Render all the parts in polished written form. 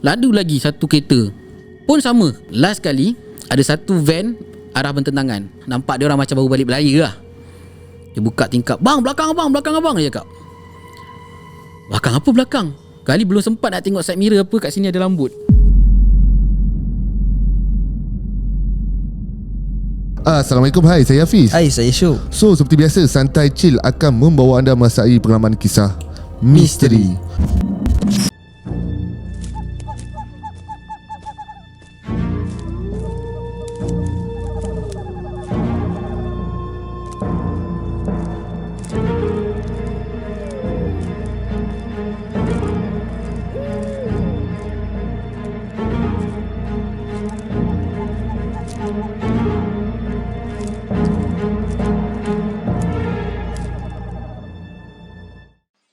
Lalu lagi satu kereta pun sama. Last kali ada satu van arah bertentangan. Nampak dia orang macam baru balik berlaya lah. Dia buka tingkap, "Bang, belakang abang, belakang abang," dia cakap. "Belakang apa belakang?" Kali belum sempat nak tengok side mirror apa, kat sini ada rambut. Assalamualaikum, hai, saya Hafiz. Hai, saya Syuk. So, seperti biasa, Santai Chill akan membawa anda merasai pengalaman kisah misteri.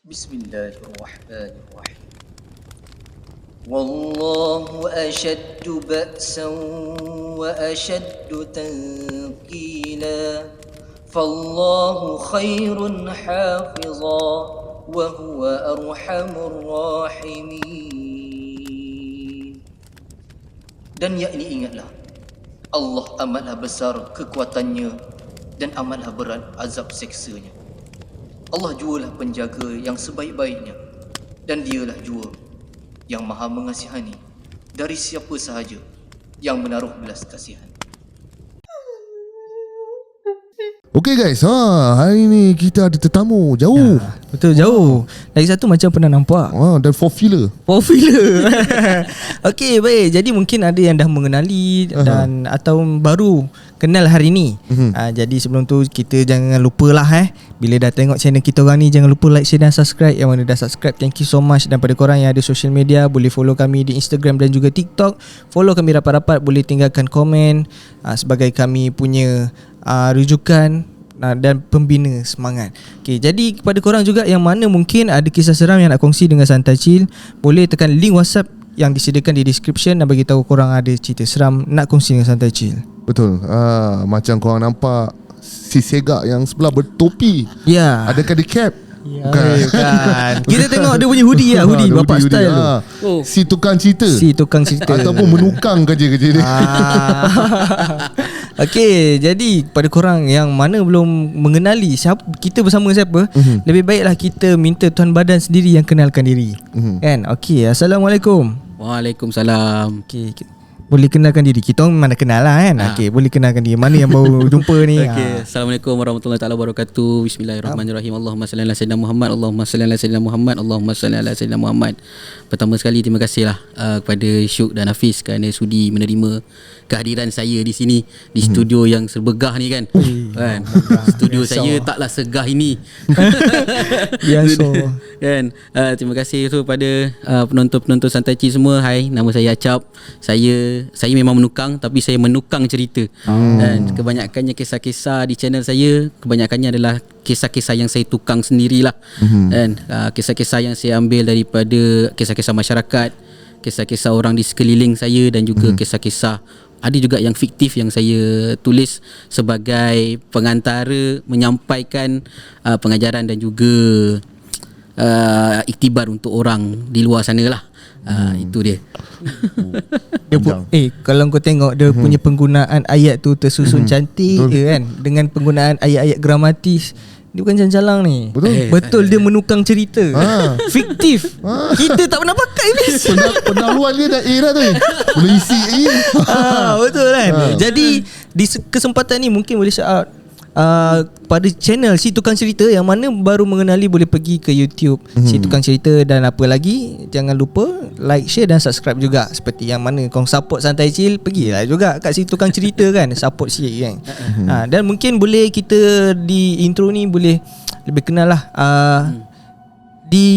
Bismillahirrahmanirrahim. Wallahu ashaddu ba'san wa ashaddu tanqila. Fallahu khairun hafiza wa huwa arhamur rahimin. Dan yakni ingatlah, Allah amatlah besar kekuatannya dan amatlah berat azab seksanya. Allah jualah penjaga yang sebaik-baiknya, dan dialah jua yang maha mengasihani dari siapa sahaja yang menaruh belas kasihan. Okay guys, hari ni kita ada tetamu jauh. Betul, jauh. Lagi satu macam pernah nampak. Dan four-wheeler. Okey, baik. Jadi mungkin ada yang dah mengenali dan atau baru kenal hari ni. Jadi sebelum tu kita jangan lupalah bila dah tengok channel kita orang ni, jangan lupa like, share dan subscribe. Yang mana dah subscribe, thank you so much. Dan pada korang yang ada social media, boleh follow kami di Instagram dan juga TikTok. Follow kami rapat-rapat, boleh tinggalkan komen sebagai kami punya rujukan dan pembina semangat. Okay, jadi kepada korang juga yang mana mungkin ada kisah seram yang nak kongsi dengan Santai Chill, boleh tekan link WhatsApp yang disediakan di description dan bagi tahu korang ada cerita seram nak kongsi dengan Santai Chill. Betul. Macam korang nampak si Segak yang sebelah bertopi. Ya. Adakah dia cap? Bukan. Kita tengok dia punya hoodie lah, hoodie bapak hoodie, style tu. Si tukang cerita. Ataupun menukang kerja-kerja dia. Okey, jadi pada korang yang mana belum mengenali siapa kita bersama siapa, lebih baiklah kita minta tuan badan sendiri yang kenalkan diri. Kan? Okey, Assalamualaikum. Waalaikumsalam. Okey, boleh kenalkan diri. Kita orang memang dah kenal lah kan. Okey, boleh kenalkan diri. Mana yang baru jumpa ni? Okey, Assalamualaikum warahmatullahi taala wabarakatuh. Bismillahirrahmanirrahim. Allahumma salli ala sayyidina Muhammad. Allahumma salli ala sayyidina Muhammad. Allahumma salli ala sayyidina Muhammad. Pertama sekali terima kasihlah kepada Syuk dan Hafiz kerana sudi menerima kehadiran saya di sini di studio yang serbegah ni kan. Kan? Studio saya taklah segah ini. Biasa. Kan? Terima kasih tu pada penonton-penonton Santai Chill semua. Hai, nama saya Acap. Saya memang menukang, tapi saya menukang cerita. Dan kebanyakannya kisah-kisah di channel saya, kebanyakannya adalah kisah-kisah yang saya tukang sendirilah. Dan kisah-kisah yang saya ambil daripada kisah-kisah masyarakat, kisah-kisah orang di sekeliling saya, dan juga kisah-kisah ada juga yang fiktif yang saya tulis sebagai pengantara menyampaikan pengajaran dan juga iktibar untuk orang di luar sana lah. Itu dia. Kalau kau tengok dia punya penggunaan ayat tu tersusun cantik kan, dengan penggunaan ayat-ayat gramatis. Dia bukan jalan-jalan ni. Betul dia menukang cerita. Fiktif. Kita tak pernah pakai ni. Pendahuluan dia dah era tu. Boleh isi lagi. Betul kan. Jadi di kesempatan ni mungkin boleh shout out pada channel Si Tukang Cerita, yang mana baru mengenali boleh pergi ke YouTube Si Tukang Cerita. Dan apa lagi, jangan lupa like, share dan subscribe juga. Seperti yang mana kau support Santai Chill, pergilah juga kat Si Tukang Cerita kan, support sikit kan. Dan mungkin boleh kita di intro ni boleh lebih kenal lah di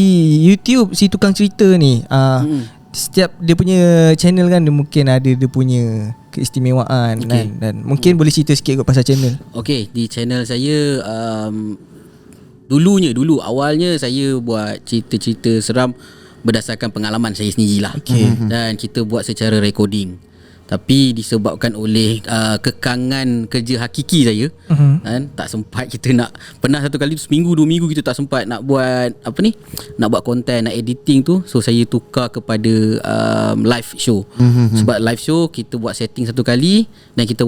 YouTube Si Tukang Cerita ni. Setiap dia punya channel kan, dia mungkin ada dia punya keistimewaan kan? Dan mungkin boleh cerita sikit kot pasal channel. Okey, di channel saya awalnya saya buat cerita-cerita seram berdasarkan pengalaman saya sendirilah. Dan kita buat secara recording. Tapi disebabkan oleh kekangan kerja hakiki saya, kan, tak sempat kita nak, pernah satu kali tu seminggu 2 minggu kita tak sempat nak buat nak buat konten, nak editing tu. So saya tukar kepada live show. Sebab live show kita buat setting satu kali dan kita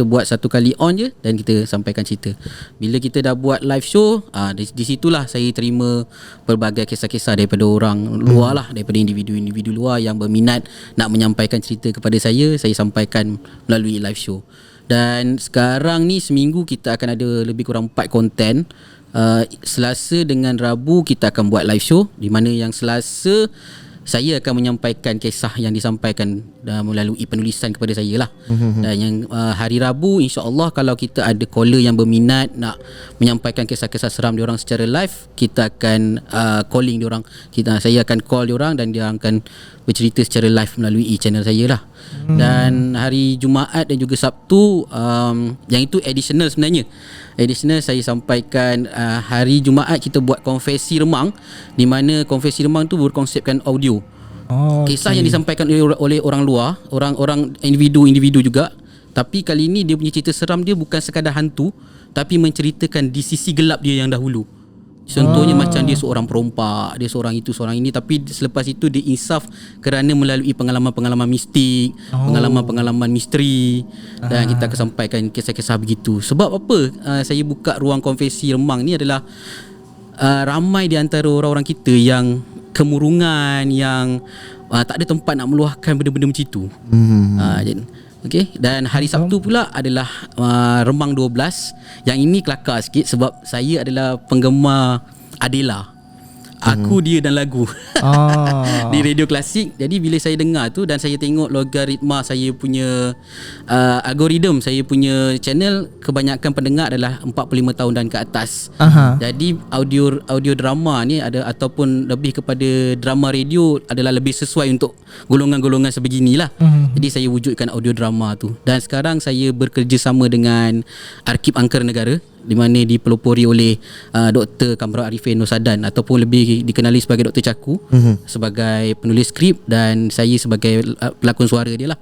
buat satu kali on je dan kita sampaikan cerita. Bila kita dah buat live show, di situlah saya terima pelbagai kisah-kisah daripada orang luar lah, daripada individu-individu luar yang berminat nak menyampaikan cerita kepada saya sampaikan melalui live show. Dan sekarang ni seminggu kita akan ada lebih kurang 4 konten. Selasa dengan Rabu kita akan buat live show, di mana yang Selasa saya akan menyampaikan kisah yang disampaikan melalui penulisan kepada saya lah. Dan yang hari Rabu, insya-Allah kalau kita ada caller yang berminat nak menyampaikan kisah-kisah seram diorang secara live, kita akan calling diorang. Saya akan call diorang dan dia akan bercerita secara live melalui channel saya lah. Dan hari Jumaat dan juga Sabtu, yang itu additional sebenarnya. Additional saya sampaikan, hari Jumaat kita buat konversi remang, di mana konversi remang tu berkonsepkan audio. Kisah yang disampaikan oleh orang luar, orang individu juga. Tapi kali ini dia punya cerita seram dia bukan sekadar hantu, tapi menceritakan di sisi gelap dia yang dahulu. Contohnya macam dia seorang perompak, dia seorang itu, seorang ini, tapi selepas itu dia insaf kerana melalui pengalaman-pengalaman mistik, pengalaman-pengalaman misteri, dan kita akan sampaikan kisah-kisah begitu. Sebab apa saya buka ruang konversi remang ni adalah ramai di antara orang-orang kita yang kemurungan, yang tak ada tempat nak meluahkan benda-benda macam itu. Okay. Dan hari Sabtu pula adalah Remang 12. Yang ini kelakar sikit sebab saya adalah penggemar Adela, Aku, Dia dan Lagu di radio klasik. Jadi bila saya dengar tu dan saya tengok logaritma saya punya algoritma saya punya channel, kebanyakan pendengar adalah 45 tahun dan ke atas. Jadi audio drama ni ada, ataupun lebih kepada drama radio, adalah lebih sesuai untuk golongan-golongan sebeginilah. Jadi saya wujudkan audio drama tu. Dan sekarang saya bekerjasama dengan Arkib Angkara Negara, di mana dipelopori oleh Dr. Kamran Arifin Nosadan, ataupun lebih dikenali sebagai Dr. Caku, sebagai penulis skrip dan saya sebagai pelakon suara dia lah.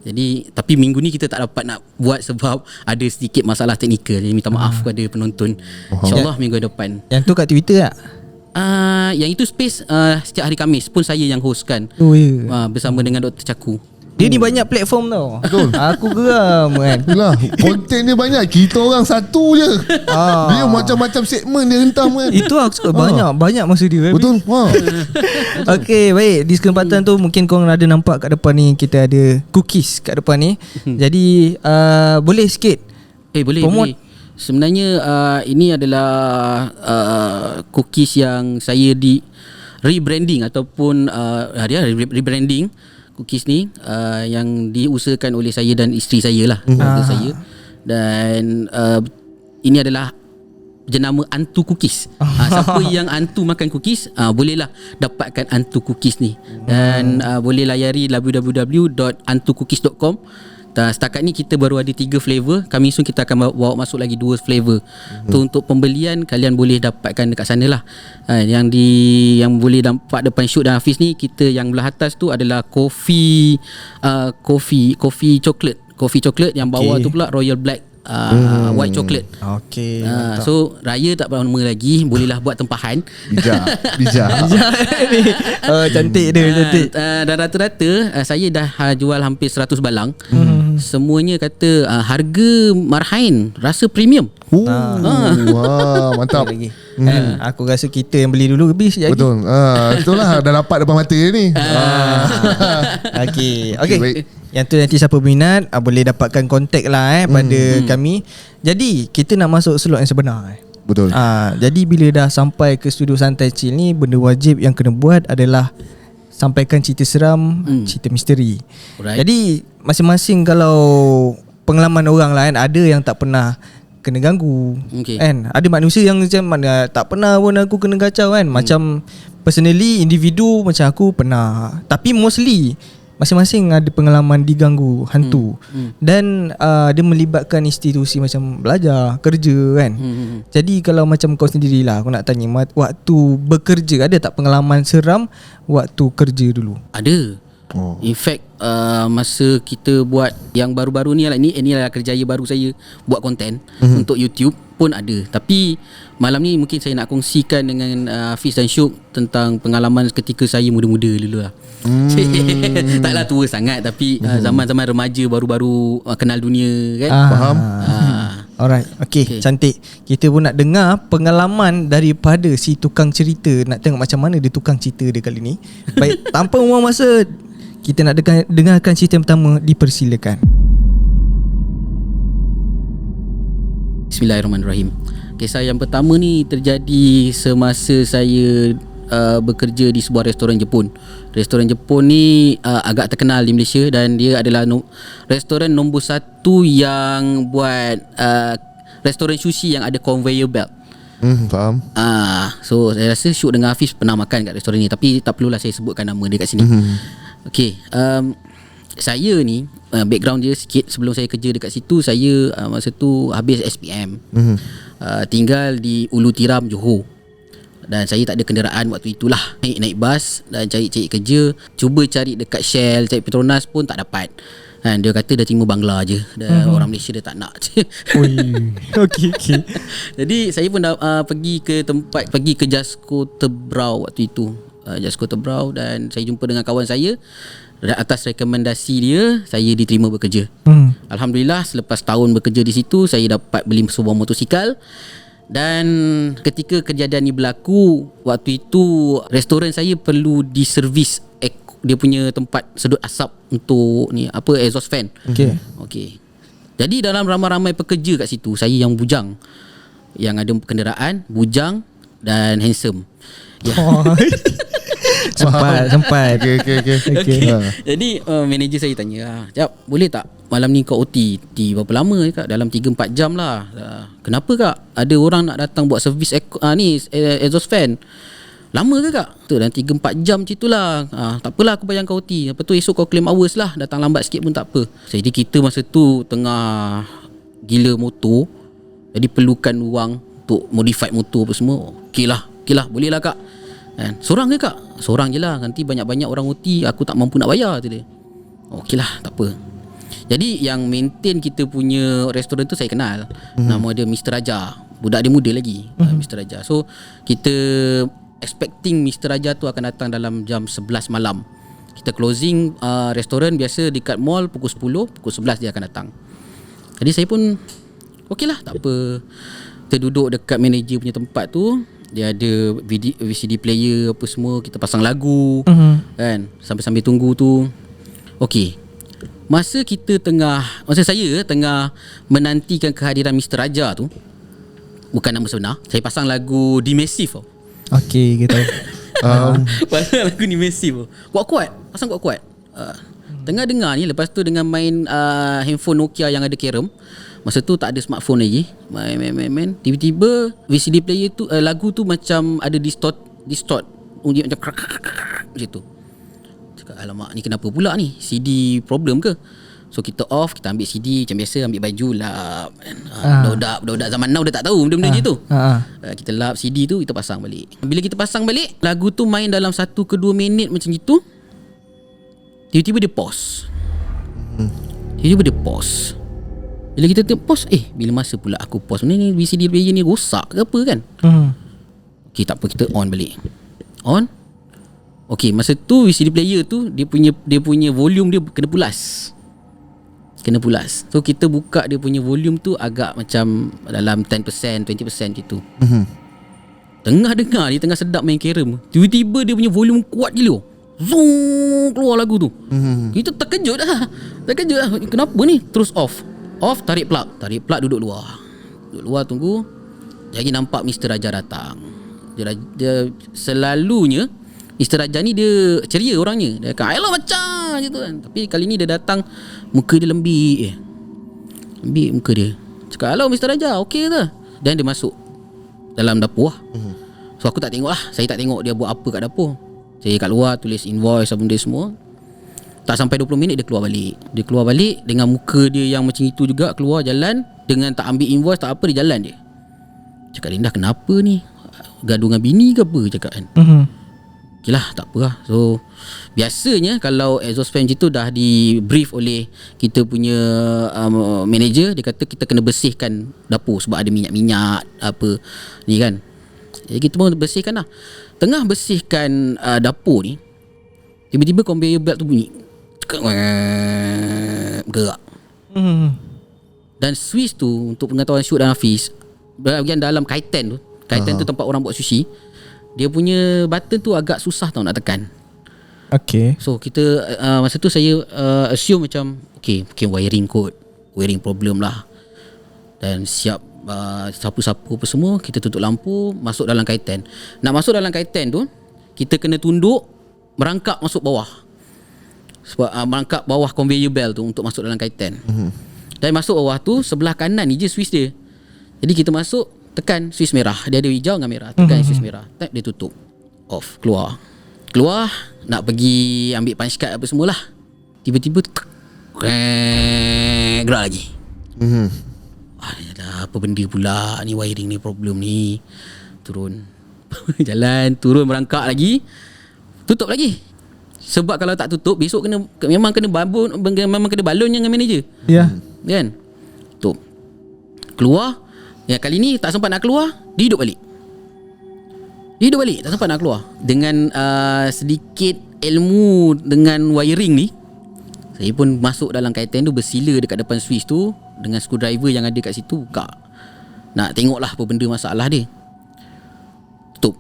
Jadi tapi minggu ni kita tak dapat nak buat sebab ada sedikit masalah teknikal. Jadi minta maaf kepada penonton. InsyaAllah minggu depan. Yang tu kat Twitter tak? Yang itu space setiap hari Khamis pun saya yang hostkan, bersama dengan Dr. Caku. Dia ni banyak platform tau. Betul. Aku geram kan. Yelah, konten dia banyak. Kita orang satu je. Dia macam-macam segmen dia hentam kan. Itu aku suka. Banyak masa dia. Betul. Okay, baik. Di kesempatan tu mungkin korang ada nampak kat depan ni kita ada cookies kat depan ni. Jadi boleh sikit boleh. Sebenarnya ini adalah cookies yang saya di rebranding, ataupun rebranding cookies ni yang diusahakan oleh saya dan isteri saya lah, keluarga saya. Dan ini adalah jenama Antu Cookies. Siapa yang antu makan cookies, bolehlah dapatkan Antu Cookies ni. Dan boleh layari www.antucookies.com. Setakat ni kita baru ada 3 flavor. Kami soon kita akan bawa masuk lagi 2 flavor. Tu untuk pembelian kalian boleh dapatkan dekat sana lah. Yang boleh dapat depan Syuk dan Hafiz ni, kita yang belah atas tu adalah coffee chocolate. Coffee chocolate yang bawah tu pula Royal Black white chocolate. So raya tak lama lagi, bolehlah buat tempahan. Bijak. Cantik dia, cantik. Dan rata-rata saya dah jual hampir 100 balang. Semuanya kata harga marhain, rasa premium. Wah, mantap. Aku rasa kita yang beli dulu lebih sekejap. Betul. Itulah dah dapat depan mata ni. Okay. Yang tu nanti siapa minat boleh dapatkan kontak lah pada kami. Jadi kita nak masuk slot yang sebenar. Betul. Jadi bila dah sampai ke studio Santai Chill ni, benda wajib yang kena buat adalah sampaikan cerita seram, cerita misteri. Jadi masing-masing, kalau pengalaman orang lah kan, ada yang tak pernah kena ganggu kan. Ada manusia yang macam mana tak pernah pun aku kena kacau kan. Macam personally, individu macam aku pernah. Tapi mostly masing-masing ada pengalaman diganggu hantu. Dan dia melibatkan institusi macam belajar, kerja kan. Jadi kalau macam kau sendirilah, aku nak tanya, waktu bekerja ada tak pengalaman seram waktu kerja dulu? Ada. In fact masa kita buat yang baru-baru ni lah, ini adalah kerjaya baru saya buat konten untuk YouTube pun ada. Tapi malam ni mungkin saya nak kongsikan dengan Hafiz dan Syuk tentang pengalaman ketika saya muda-muda dulu lah. Taklah tua sangat, tapi zaman-zaman remaja baru-baru kenal dunia kan. Faham? Alright, okay, cantik. Kita pun nak dengar pengalaman daripada si tukang cerita. Nak tengok macam mana dia tukang cerita dia kali ni. Baik, tanpa membuang masa, kita nak dengarkan cerita yang pertama. Dipersilakan. Bismillahirrahmanirrahim. Kisah yang pertama ni terjadi semasa saya bekerja di sebuah restoran Jepun. Restoran Jepun ni agak terkenal di Malaysia dan dia adalah restoran nombor 1 yang buat restoran sushi yang ada conveyor belt. Faham. So saya rasa Syuk dengan Hafiz pernah makan kat restoran ni, tapi tak perlulah saya sebutkan nama dia kat sini. Okay, saya ni background dia sikit. Sebelum saya kerja dekat situ, saya masa tu habis SPM. Tinggal di Ulu Tiram, Johor. Dan saya tak ada kenderaan waktu itulah. Naik bas dan cari kerja. Cuba cari dekat Shell, cari Petronas pun tak dapat. Dia kata dah terima Bangla je. Orang Malaysia dia tak nak. Okay. Jadi saya pun dah pergi ke Jasko Tebrau waktu itu. Jasko Tebrau, dan saya jumpa dengan kawan saya. Atas rekomendasi dia, saya diterima bekerja. Alhamdulillah, selepas tahun bekerja di situ, saya dapat beli sebuah motosikal. Dan ketika kejadian ni berlaku, waktu itu restoran saya perlu diservis dia punya tempat sedut asap untuk ni exhaust fan. Okay. Jadi dalam ramai-ramai pekerja kat situ, saya yang bujang, yang ada kenderaan, bujang dan handsome. Sempat. Okay. Jadi manager saya tanya, "Jap, boleh tak malam ni kau OT berapa lama?" Kak, "Dalam 3-4 jam lah." "Kenapa kak? Ada orang nak datang buat servis exhaust fan." "Lama ke kak?" "Tu dalam 3-4 jam macam itulah." "Tak apalah, aku bayar kau OT. Lepas tu esok kau claim hours lah. Datang lambat sikit pun tak apa." Jadi kita masa tu tengah gila motor, jadi perlukan wang untuk modify motor apa semua. Okey lah, boleh lah kak. "Seorang ke kak?" "Seorang je lah, nanti banyak-banyak orang OT, aku tak mampu nak bayar," tu dia. "Okey lah, tak apa." Jadi yang maintain kita punya restoran tu saya kenal. Nama dia Mr. Raja. Budak dia muda lagi, Mr. Raja. So kita expecting Mr. Raja tu akan datang dalam jam 11 malam. Kita closing restoran biasa dekat mall pukul 10, pukul 11 dia akan datang. Jadi saya pun okey lah, tak apa. Kita duduk dekat manager punya tempat tu. Dia ada VCD player apa semua, kita pasang lagu kan, sambil tunggu tu. Okey. Masa saya tengah menantikan kehadiran Mr. Raja tu, bukan nama sebenar, saya pasang lagu Dimasive. Okey, kita pasang lagu Dimasive. Kuat-kuat, pasang kuat-kuat. Tengah dengar ni, lepas tu dengan main handphone Nokia yang ada kerem. Masa tu tak ada smartphone lagi. Main. Tiba-tiba VCD player tu lagu tu macam ada distort bunyi macam macam tu. Cakap, alamak, ni kenapa pula ni? CD problem ke? So kita off, kita ambil CD macam biasa, ambil baju lap. Budak-budak zaman now dah tak tahu benda-benda je tu. Kita lap CD tu, kita pasang balik. Bila kita pasang balik, lagu tu main dalam 1 ke 2 minit macam gitu. Tiba-tiba dia pause. Bila kita tengok pause, bila masa pula aku pause ni VCD player ni rosak ke apa kan? Okay, tak apa, kita on balik. On. Okay, masa tu VCD player tu dia punya volume dia kena pulas. So kita buka dia punya volume tu agak macam dalam 10%, 20% gitu. Tengah dengar, dia tengah sedap main kerem, tiba-tiba dia punya volume kuat gila. Zoom, keluar lagu tu. Kita terkejut lah. Kenapa ni? Terus off, tarik plug, duduk luar tunggu. Jadi nampak Mr. Raja datang. Dia selalunya Mr. Raja ni dia ceria orangnya. Dia akan hello macam gitu kan. Tapi kali ni dia datang, muka dia lembik muka dia. Cakap, hello Mr. Raja, okey ke? Dan dia masuk dalam dapur lah. So aku tak tengok lah. Saya tak tengok dia buat apa kat dapur. Saya kat luar tulis invoice apa benda semua. Tak sampai 20 minit dia keluar balik. Dia keluar balik dengan muka dia yang macam itu juga, keluar jalan dengan tak ambil invoice, tak apa, dia jalan dia. Cakap, Linda kenapa ni? Gaduh dengan bini ke apa? Cakap kan. Okay lah, tak apa lah. So biasanya kalau exhaust fan macam tu dah di brief oleh kita punya manager, dia kata kita kena bersihkan dapur sebab ada minyak-minyak apa ni kan. Jadi kita pun bersihkan lah. Tengah bersihkan dapur ni, tiba-tiba conveyor belt tu bunyi, gerak. Dan switch tu, untuk pengetahuan Syuk dan Hafiz, bahagian dalam kaitan tu, kaitan tu tempat orang buat sushi, dia punya button tu agak susah tau nak tekan. Okay. So kita masa tu saya assume macam okay, mungkin wiring kot, wiring problem lah. Dan siap sapu-sapu apa semua, kita tutup lampu, masuk dalam kaitan. Nak masuk dalam kaitan tu, kita kena tunduk, merangkak masuk bawah. Sebab merangkak bawah conveyor belt tu untuk masuk dalam kaitan. Dan masuk bawah tu, sebelah kanan ni je switch dia. Jadi kita masuk, tekan switch merah. Dia ada hijau dengan merah. Tekan switch merah, tap, dia tutup. Off, keluar, nak pergi ambil punch card apa semualah. Tiba-tiba gerak lagi. Apa benda pula ni, wiring ni problem ni. Turun jalan, turun, merangkak lagi, tutup lagi. Sebab kalau tak tutup, besok memang kena balon dengan manager. Ya. Kan? Tutup, keluar. Ya, kali ni tak sempat nak keluar, dia hidup balik. Tak sempat nak keluar. Dengan sedikit ilmu dengan wiring ni, saya pun masuk dalam kaitan tu, bersila dekat depan switch tu dengan screwdriver yang ada kat situ, buka. Nak tengoklah apa benda masalah dia. Tutup.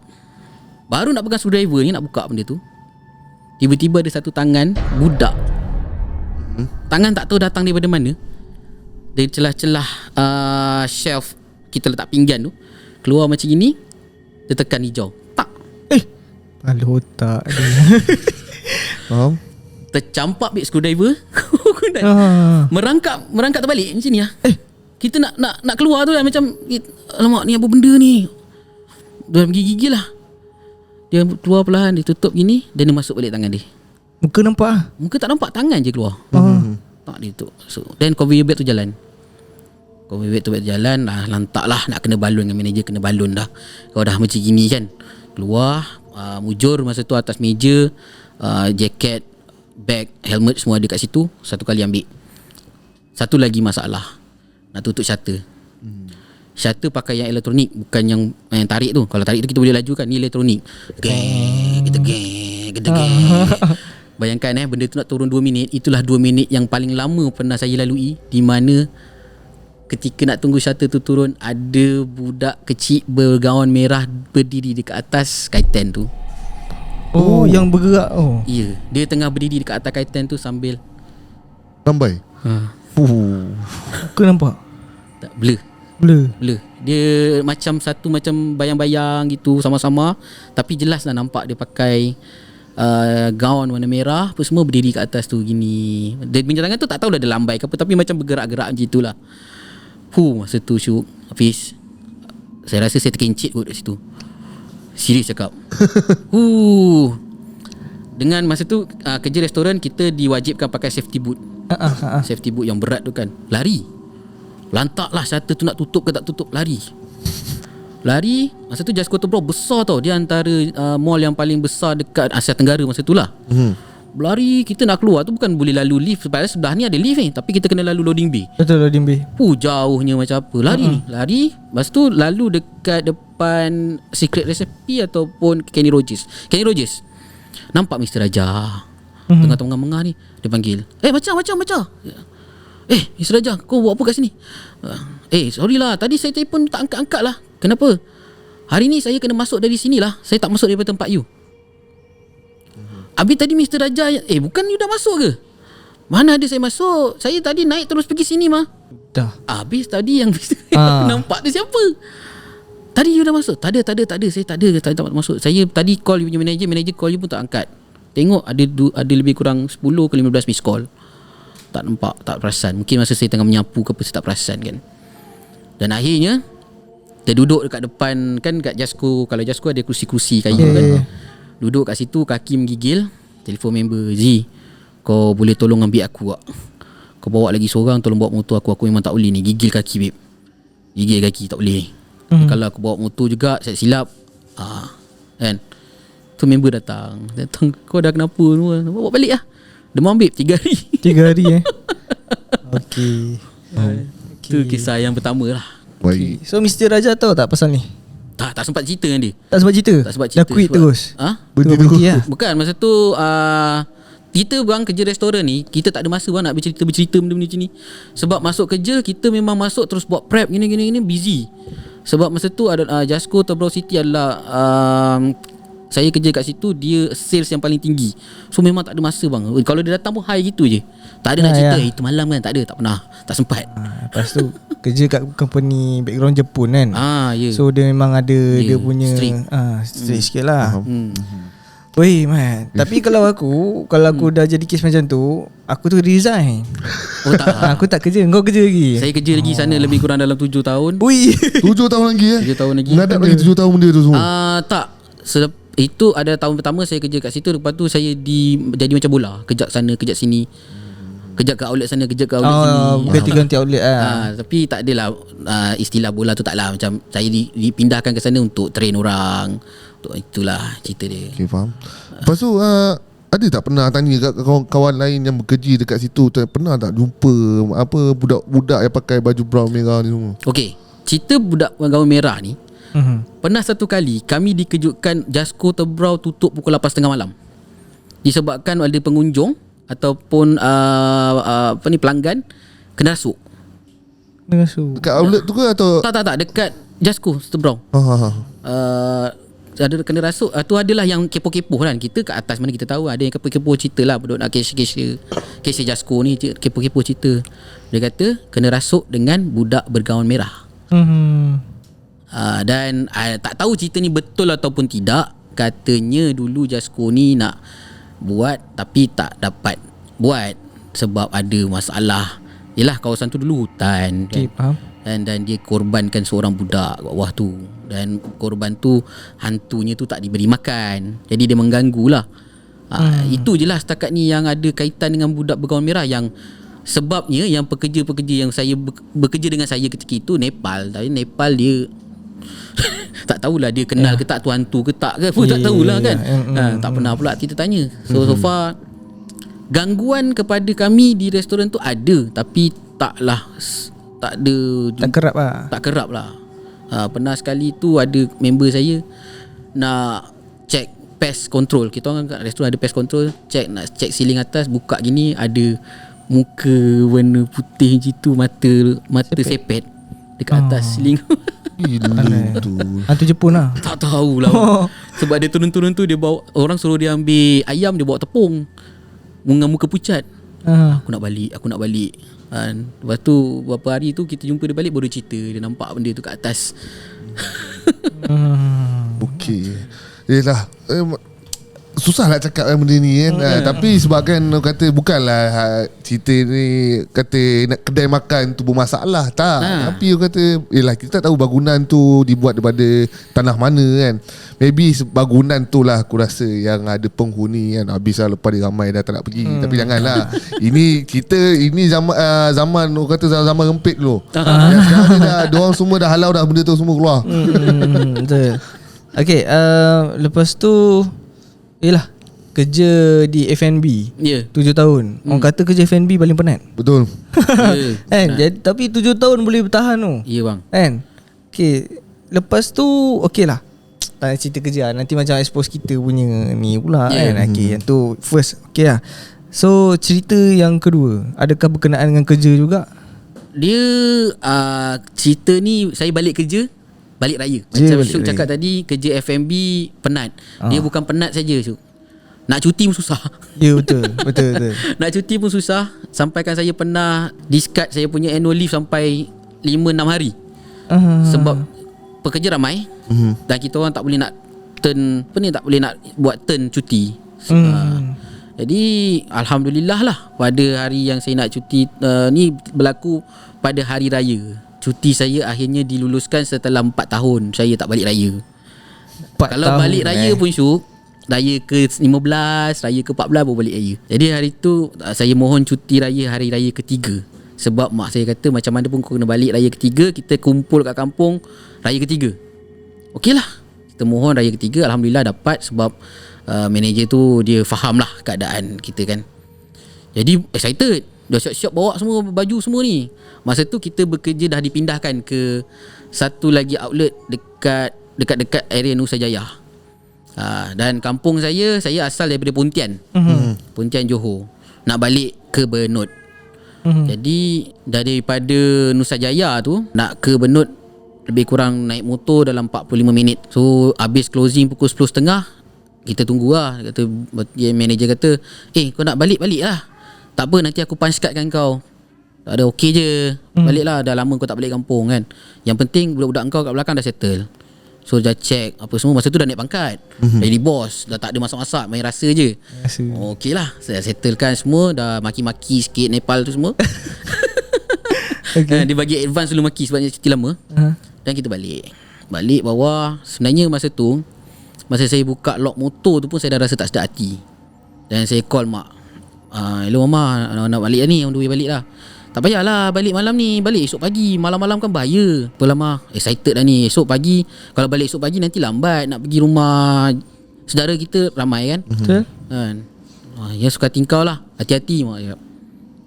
Baru nak pegang screwdriver ni, nak buka benda tu, tiba-tiba ada satu tangan budak. Tangan tak tahu datang daripada mana. Dari celah-celah shelf kita letak pinggan tu, keluar macam gini. Dia tekan hijau, tak, Kepala otak dia. Faham? tercampak big screwdriver. Merangkak terbalik macam ni lah. Kita nak keluar tu lah, macam alamak, ni apa benda ni. Dia gigil lah. Dia keluar perlahan, dia tutup gini, dan dia masuk balik tangan dia. Muka nampak lah. Muka tak nampak, tangan je keluar. Tak, dia tutup. So, then conveyor belt tu jalan. Lantak lah, nak kena balon dengan manager, kena balon dah. Kalau dah macam gini kan, keluar, mujur masa tu atas meja, jaket, bag, helmet semua ada kat situ. Satu kali ambil. Satu lagi masalah, nak tutup shutter. Shutter pakai yang elektronik, bukan yang tarik tu. Kalau tarik tu kita boleh lajukan, ni elektronik. Kita bayangkan benda tu nak turun 2 minit. Itulah 2 minit yang paling lama pernah saya lalui, di mana ketika nak tunggu shutter tu turun, ada budak kecil bergaun merah berdiri dekat atas kaitan tu. Yang bergerak. Ya, dia tengah berdiri dekat atas kaitan tu sambil Lambai. Muka nampak? tak, blur. Dia macam bayang-bayang gitu sama-sama, tapi jelas lah nampak dia pakai gaun warna merah apa semua, berdiri kat atas tu gini. Dia punya tangan tu tak tahulah dia lambai ke apa, tapi macam bergerak-gerak macam itulah. Masa tu Syuk, Hafiz, saya rasa saya terkencit kot kat situ. Serius cakap. Dengan masa tu kerja restoran, kita diwajibkan pakai safety boot. Safety boot yang berat tu kan. Lari. Lantaklah shutter tu nak tutup ke tak tutup, lari. Masa tu Just Cotton Bro besar tau. Dia antara mall yang paling besar dekat Asia Tenggara masa tu lah. Berlari, kita nak keluar tu bukan boleh lalu lift, sebab sebelah ni ada lift tapi kita kena lalu loading bay. Betul, loading bay. Jauhnya macam apa. Lari. Lepas tu lalu dekat depan Secret Recipe ataupun Kenny Rogers. Nampak Mr. Raja tengah-tengah mengah ni. Dia panggil, baca. Mr. Raja, kau buat apa kat sini? Sorry lah, tadi saya telefon tak angkat-angkat lah. Kenapa? Hari ni saya kena masuk dari sini lah. Saya tak masuk daripada tempat you. Habis tadi Mr. Raja, bukan you dah masuk ke? Mana ada saya masuk. Saya tadi naik terus pergi sini mah. Dah. Habis tadi yang nampak tu siapa? Tadi you dah masuk? Tak ada. Saya tak ada. Saya tak masuk. Saya tadi call you punya manager call you pun tak angkat. Tengok ada lebih kurang 10 ke 15 miss call. Tak nampak, tak perasan. Mungkin masa saya tengah menyapu ke apa, saya tak perasan kan. Dan akhirnya kita duduk dekat depan kan, kat Jasko. Kalau Jasko ada kerusi-kerusi kayu kan. Duduk kat situ, kaki menggigil. Telefon member, Z, kau boleh tolong ambil aku tak? Kau bawa lagi seorang, tolong bawa motor aku. Aku memang tak boleh ni, gigil kaki babe. Gigil kaki tak boleh. Kalau aku bawa motor juga, saya silap kan. Tu member datang, kau dah kenapa semua, bawa balik lah. Dia mau ambil 3 hari. 3 hari Okay. Tu kisah yang pertama lah. Baik. So Mr. Raja tahu tak pasal ni? Tak sempat cerita dengan dia. Tak sebab cerita? Tak sebab cerita. Dah quit sebab, terus? Berhenti berhenti terus. lah. Bukan, masa tu kita bang kerja restoran ni, kita tak ada masa bang nak bercerita benda-benda macam ni. Sebab masuk kerja, kita memang masuk terus buat prep gini busy. Sebab masa tu ada Jasco Tebrau City adalah saya kerja kat situ, dia sales yang paling tinggi. So memang tak ada masa bang. Kalau dia datang pun high gitu je. Tak ada nak cerita itu malam kan, tak ada, tak pernah, tak sempat. Lepas tu kerja kat company background Jepun kan. Ya. So dia memang ada dia punya strict sikit lah. Weh man. Tapi kalau aku dah jadi kes macam tu, aku tu resign. Oh tak. Aku tak kerja. Kau kerja lagi? Saya kerja lagi sana lebih kurang dalam 7 tahun. Ui. 7 tahun lagi 7 tahun lagi. Ngadap lagi 7 tahun benda tu semua. Tak. Itu ada tahun pertama saya kerja kat situ. Lepas tu saya jadi macam bola, kejap sana kejap sini, kejap kat outlet sana kejap kat outlet sini. Ganti-ganti outlet tapi tak adalah istilah bola tu, taklah. Macam saya dipindahkan ke sana untuk train orang. Itulah cerita dia. Okay, faham. Lepas tu ada tak pernah tanya kat kawan-kawan lain yang bekerja dekat situ, pernah tak jumpa apa budak-budak yang pakai baju brown merah ni semua? Okey, cerita budak gaun merah ni. Pernah satu kali kami dikejutkan Jasco Tebrau tutup pukul 8.30 malam. Disebabkan ada pengunjung ataupun pelanggan kena rasuk. Dekat outlet tu ke atau? Tak, dekat Jasco Tebrau. Ada kena rasuk. Tu adalah yang kepo-kepo kan. Kita kat atas mana kita tahu, ada yang kepo-kepo cerita lah, budak nak cashier Jasco ni kepo-kepo cerita. Dia kata kena rasuk dengan budak bergaun merah. Dan tak tahu cerita ni betul ataupun tidak. Katanya dulu Jasco ni nak buat tapi tak dapat buat sebab ada masalah. Yelah, kawasan tu dulu hutan kan? Faham. Dan dia korbankan seorang budak kat bawah tu. Dan korban tu, hantunya tu tak diberi makan. Jadi dia mengganggu lah. Itu je lah setakat ni yang ada kaitan dengan budak bergaun merah. Yang sebabnya yang pekerja-pekerja yang saya bekerja dengan saya ketika itu Nepal. Tapi Nepal dia tak tahulah dia kenal ke tak tu hantu ke tak ke pun tak tahulah kan. Tak pernah pula kita tanya. So far gangguan kepada kami di restoran tu ada, tapi tak kerap lah. Pernah sekali tu ada member saya nak check pest control. Kita orang kat restoran ada pest control, nak check ceiling atas, buka gini ada muka warna putih macam tu, mata sepet dekat atas ceiling. Gila tu. Hantu Jepun lah. Tak tahulah. Sebab dia turun-turun tu, dia bawa orang, suruh dia ambil ayam, dia bawa tepung dengan muka pucat. Aku nak balik. Lepas tu beberapa hari tu kita jumpa dia balik, baru cerita dia nampak benda tu kat atas. Okey. Yelah, susah nak cakap benda ni kan. Tapi sebabkan orang kata bukanlah cerita ni kata nak kedai makan tu bermasalah, tak. Tapi orang kata yelah, kita tak tahu bangunan tu dibuat daripada tanah mana kan. Maybe bangunan tu lah aku rasa yang ada penghuni kan. Habis lah lepas dia ramai dah tak nak pergi. Tapi janganlah. Ini zaman orang kata zaman rempit dulu. Yang sekarang ni dah diorang semua dah halau dah benda tu semua keluar. Betul. Okay, lepas tu yelah, kerja di F&B 7 tahun. Orang kata kerja F&B paling penat. Betul. Kan? Jadi, tapi 7 tahun boleh bertahan tu. Ya bang. Kan? Okay, lepas tu okay lah, tak nak cerita kerja, nanti macam expose kita punya ni pula kan. Okay, yang tu first. Okay lah. So cerita yang kedua, adakah berkenaan dengan kerja juga? Dia cerita ni saya balik kerja balik raya. Macam Syuk cakap tadi, kerja F&B penat. Dia bukan penat saja Syuk, nak cuti pun susah. Ya betul. Nak cuti pun susah. Sampaikan saya pernah discard saya punya annual leave sampai 5-6 hari. Sebab pekerja ramai. Dan kita orang tak boleh nak turn, tak boleh nak buat turn cuti. Jadi alhamdulillah lah, pada hari yang saya nak cuti ni berlaku pada hari raya. Cuti saya akhirnya diluluskan setelah 4 tahun saya tak balik raya. Kalau balik raya pun Syuk, raya ke-15, raya ke-14 baru balik raya. Jadi hari tu saya mohon cuti raya hari raya ketiga. Sebab mak saya kata macam mana pun kau kena balik raya ketiga, kita kumpul kat kampung raya ketiga. Okey lah, Kita mohon raya ketiga, alhamdulillah dapat sebab manager tu dia faham lah keadaan kita kan. Jadi excited, dah siap-siap bawa semua baju semua ni. Masa tu kita bekerja dah dipindahkan ke satu lagi outlet dekat area Nusa Jaya. Dan kampung saya asal daripada Pontian. Pontian Johor. Nak balik ke Benut. Jadi daripada Nusa Jaya tu nak ke Benut lebih kurang naik motor dalam 45 minit. So habis closing pukul 10.30, kita tunggu lah. Kata manager kata, kau nak balik lah. Tak apa, nanti aku punch card kan kau. Tak ada, okey je. Balik lah, dah lama kau tak balik kampung kan. Yang penting budak-budak kau kat belakang dah settle. So dah check apa semua. Masa tu dah naik pangkat, dah jadi bos, dah tak ada masak-masak, main rasa je. Okey lah, saya settlekan semua. Dah maki-maki sikit Nepal tu semua. Dia bagi advance dulu maki sebabnya cuti lama. Dan kita balik bawah. Sebenarnya masa tu, masa saya buka lock motor tu pun saya dah rasa tak sedap hati. Dan saya call mak, hello mama, nak balik lah ni, on the way balik lah. Tak payahlah balik malam ni, balik esok pagi. Malam-malam kan bahaya. Apa lama excited dah ni. Esok pagi, kalau balik esok pagi nanti lambat nak pergi rumah saudara kita ramai kan. Betul kan. Ya suka tingkau lah, hati-hati mak cakap.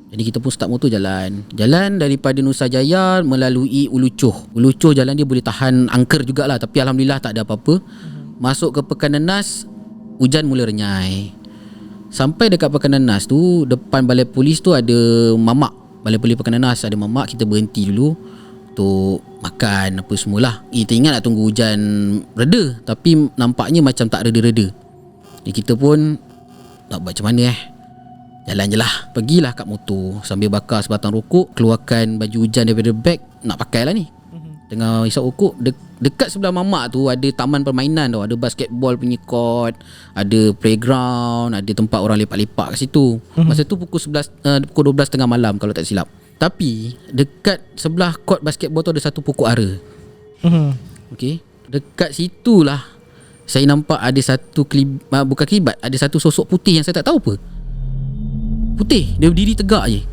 Jadi kita pun start motor jalan daripada Nusa Jaya melalui Ulu Choh jalan dia boleh tahan angker jugalah. Tapi alhamdulillah tak ada apa-apa. Masuk ke Pekanan Nas, hujan mula renyai. Sampai dekat Pekanan Nas tu, depan balai polis tu ada mamak. Balai polis Pekanan Nas ada mamak. Kita berhenti dulu untuk makan apa semualah. Kita ingat nak tunggu hujan reda, tapi nampaknya macam tak reda-reda. Jadi kita pun nak buat macam mana jalan je lah. Pergilah kat motor sambil bakar sebatang rokok, keluarkan baju hujan daripada beg, nak pakai lah ni. Tengah hisap rokok, dekat sebelah mamak tu ada taman permainan tau. Ada basketball punya court, ada playground, ada tempat orang lepak-lepak kat situ. Masa tu pukul 12.30 malam kalau tak silap. Tapi dekat sebelah court basketball tu ada satu pokok ara. Okey, dekat situlah saya nampak ada satu bukan kelibat, ada satu sosok putih yang saya tak tahu apa. Putih, dia berdiri tegak je.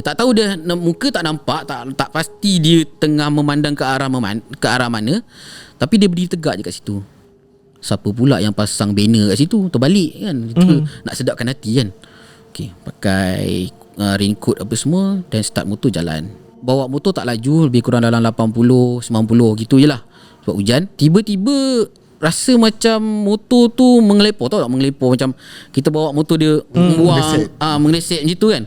Tak tahu dia muka tak nampak, tak pasti dia tengah memandang ke arah mana, tapi dia berdiri tegak je kat situ. Siapa pula yang pasang banner kat situ? Terbalik kan. Nak sedapkan hati kan. Okey, pakai raincoat apa semua dan start motor jalan. Bawa motor tak laju, lebih kurang dalam 80 90 gitu je lah. Sebab hujan, tiba-tiba rasa macam motor tu mengelepor. Tahu tak mengelepor, macam kita bawa motor dia buang mengeresek macam tu kan.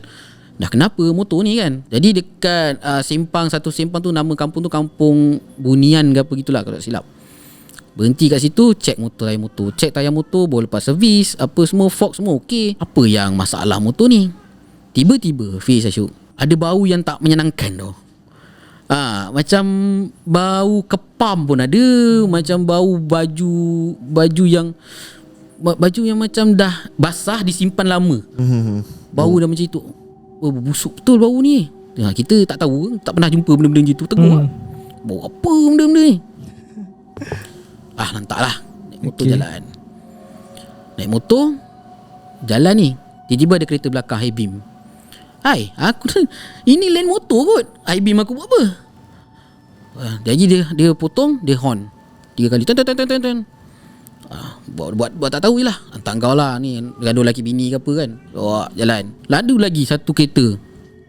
Dah kenapa motor ni kan. Jadi dekat satu simpang tu, nama kampung tu Kampung Bunian ke apa gitulah kalau tak silap. Berhenti kat situ, cek tayar motor, baru lepas servis, apa semua, fog semua okey. Apa yang masalah motor ni? Tiba-tiba Fiz Asyuk, ada bau yang tak menyenangkan tau. Macam bau kepam pun ada, macam bau baju yang macam dah basah disimpan lama. Bau dah macam itu. Busuk betul bau ni. Kita tak tahu, tak pernah jumpa benda-benda macam tu. Tegur bau apa benda-benda ni. Lantaklah naik motor jalan. Naik motor jalan ni, tiba-tiba ada kereta belakang high beam. Ini lane motor kot. High beam aku buat apa? Jadi dia potong, dia horn 3 kali. Ten. Buat tak tahu je lah. Hantar kau lah ni, gaduh lelaki bini ke apa kan. Jalan. Lalu lagi satu kereta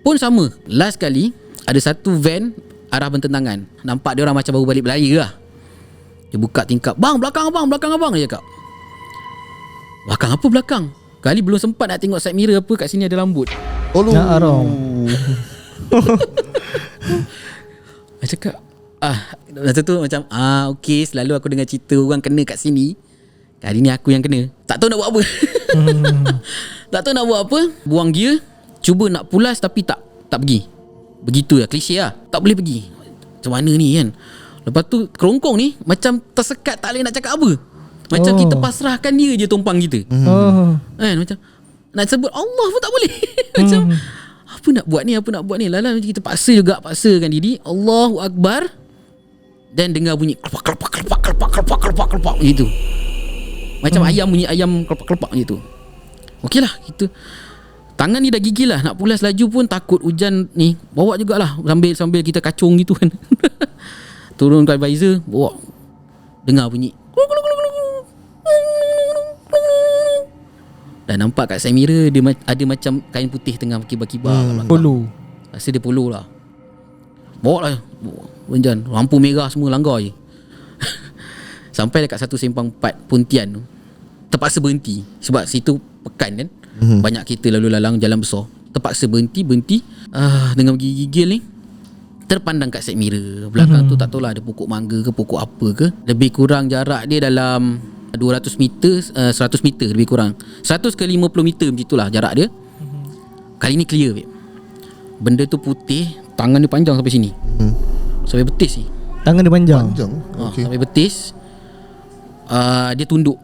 pun sama. Last kali ada satu van arah bertentangan. Nampak dia orang macam baru balik berlaya lah. Dia buka tingkap, "Bang, belakang abang." Dia cakap. Belakang apa belakang? Kali belum sempat nak tengok side mirror apa, kat sini ada rambut. Nak arong. Saya cakap, masa tu macam okey, selalu aku dengar cerita orang kena kat sini. Kali ni aku yang kena. Tak tahu nak buat apa. Buang gear, cuba nak pulas tapi tak pergi. Begitu lah, klise lah. Tak boleh pergi. Macam mana ni kan. Lepas tu kerongkong ni macam tersekat, tak boleh nak cakap apa. Macam kita pasrahkan dia je tumpang kita. Kan, macam nak sebut Allah pun tak boleh. Macam apa nak buat ni. Lala kita paksakan diri. Allahu Akbar. Dan dengar bunyi kelepak gitu. Macam ayam bunyi ayam kelepak gitu. Okeylah, kita tangan ni dah gigil lah. Nak pulas laju pun takut hujan ni bawa jugalah, sambil kita kacung gitu kan. turun ke advisor, bawa dengar bunyi. Dan nampak kat side mirror dia ada macam kain putih tengah kibar-kibar. Polo. Rasa dia polo lah. Bawa lah Benjan, lampu merah semua langgar je. Sampai dekat satu simpang 4 Pontian tu, terpaksa berhenti sebab situ pekan kan. Banyak kereta lalu lalang, jalan besar. Terpaksa berhenti. Dengan gigil ni terpandang kat side mirror belakang tu, tak tahulah ada pokok mangga ke pokok apa ke. Lebih kurang jarak dia dalam 200 meter, 100 meter lebih kurang. 100 ke 50 meter macam itulah jarak dia. Kali ni clear, babe. Benda tu putih, tangan dia panjang sampai sini. Sampai betis ni. Tangan dia panjang. Okay. Sampai betis. Dia tunduk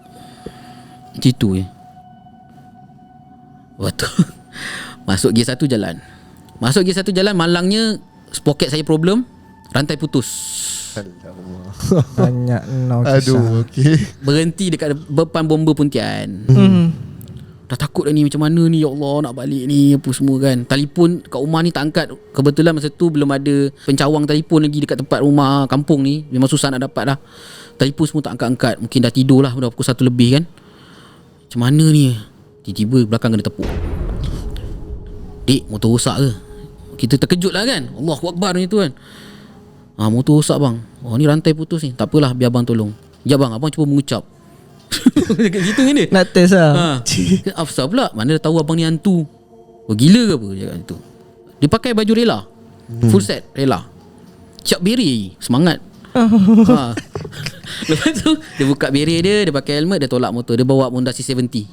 macam tu je. Waktu masuk gear 1 jalan. Masuk gear 1 jalan, malangnya sprocket saya problem, rantai putus. Banyak kisah. Aduh, okay. Berhenti dekat depan bomba Pontian. Dah takut dah ni, macam mana ni, ya Allah, nak balik ni apa semua kan. Telefon kat rumah ni tak angkat. Kebetulan masa tu belum ada pencawang telefon lagi dekat tempat rumah kampung ni. Memang susah nak dapat dah. Telefon semua tak angkat-angkat. Mungkin dah tidur lah, dah pukul 1 lebih kan. Macam mana ni? Tiba-tiba belakang kena tepuk. Dik, motor rosak ke? Kita terkejut lah kan. Allahuakbar ni tu kan. Motor rosak bang. Ni rantai putus ni. Tak apalah, biar abang tolong. Sekejap bang, abang cuba mengucap. Dekat situ kan dia. Nak test lah. Afsar pula, mana dah tahu abang ni hantu. Gila ke apa dia kat situ. Dia pakai baju rela, full set rela, siap beri, semangat. Lepas tu dia buka beri dia pakai helmet, dia tolak motor. Dia bawa Honda C70.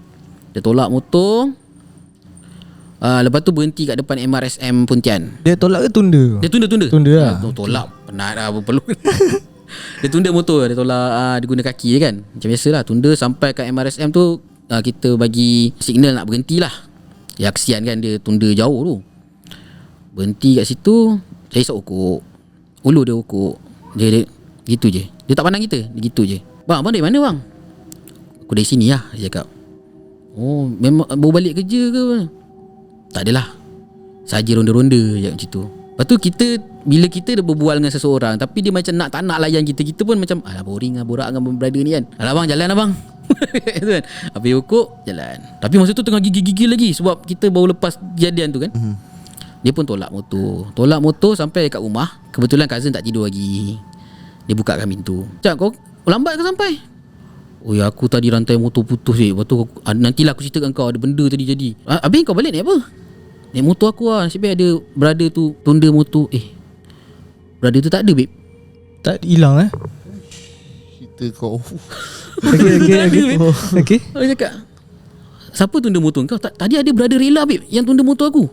Dia tolak motor. Lepas tu berhenti kat depan MRSM Pontian. Dia tolak ke tunda? Dia tunda Tunda lah. Tolak penat lah, apa perlu. Dia tunda motor. Dia tolak, dia guna kaki je kan. Macam biasalah. Tunda sampai kat MRSM tu, kita bagi signal nak berhenti lah. Ya kesian kan, dia tunda jauh tu. Berhenti kat situ. Saya isap ukuk. Ulu dia ukuk. Dia gitu je. Dia tak pandang kita. Dia gitu je. Bang dari mana bang? Aku dari sini lah, dia cakap. Oh, memang baru balik kerja ke? Tak adalah, saja ronda-ronda je macam tu. Lepas tu kita, bila kita dah berbual dengan seseorang, tapi dia macam tak nak layan kita, kita pun macam alah boring lah borak dengan brother ni kan. Alah bang, jalan lah bang. Kan? Habis ukuk, jalan. Tapi masa tu tengah gigil-gigil lagi, sebab kita baru lepas kejadian tu kan. Dia pun tolak motor sampai dekat rumah. Kebetulan cousin tak tidur lagi. Dia bukakan pintu. Cak, kau lambat ke sampai? Oh ya, aku tadi rantai motor putus je. Lepas tu nantilah aku ceritakan kau, ada benda tadi jadi. Habis kau balik naik apa? Naik motor aku lah. Nasib baik ada brother tu tunda motor. Brother tu tak ada babe. Tak hilang Cerita kau. Okay. Aku cakap, siapa tunda motor kau? Tadi ada brother rela babe yang tunda motor aku.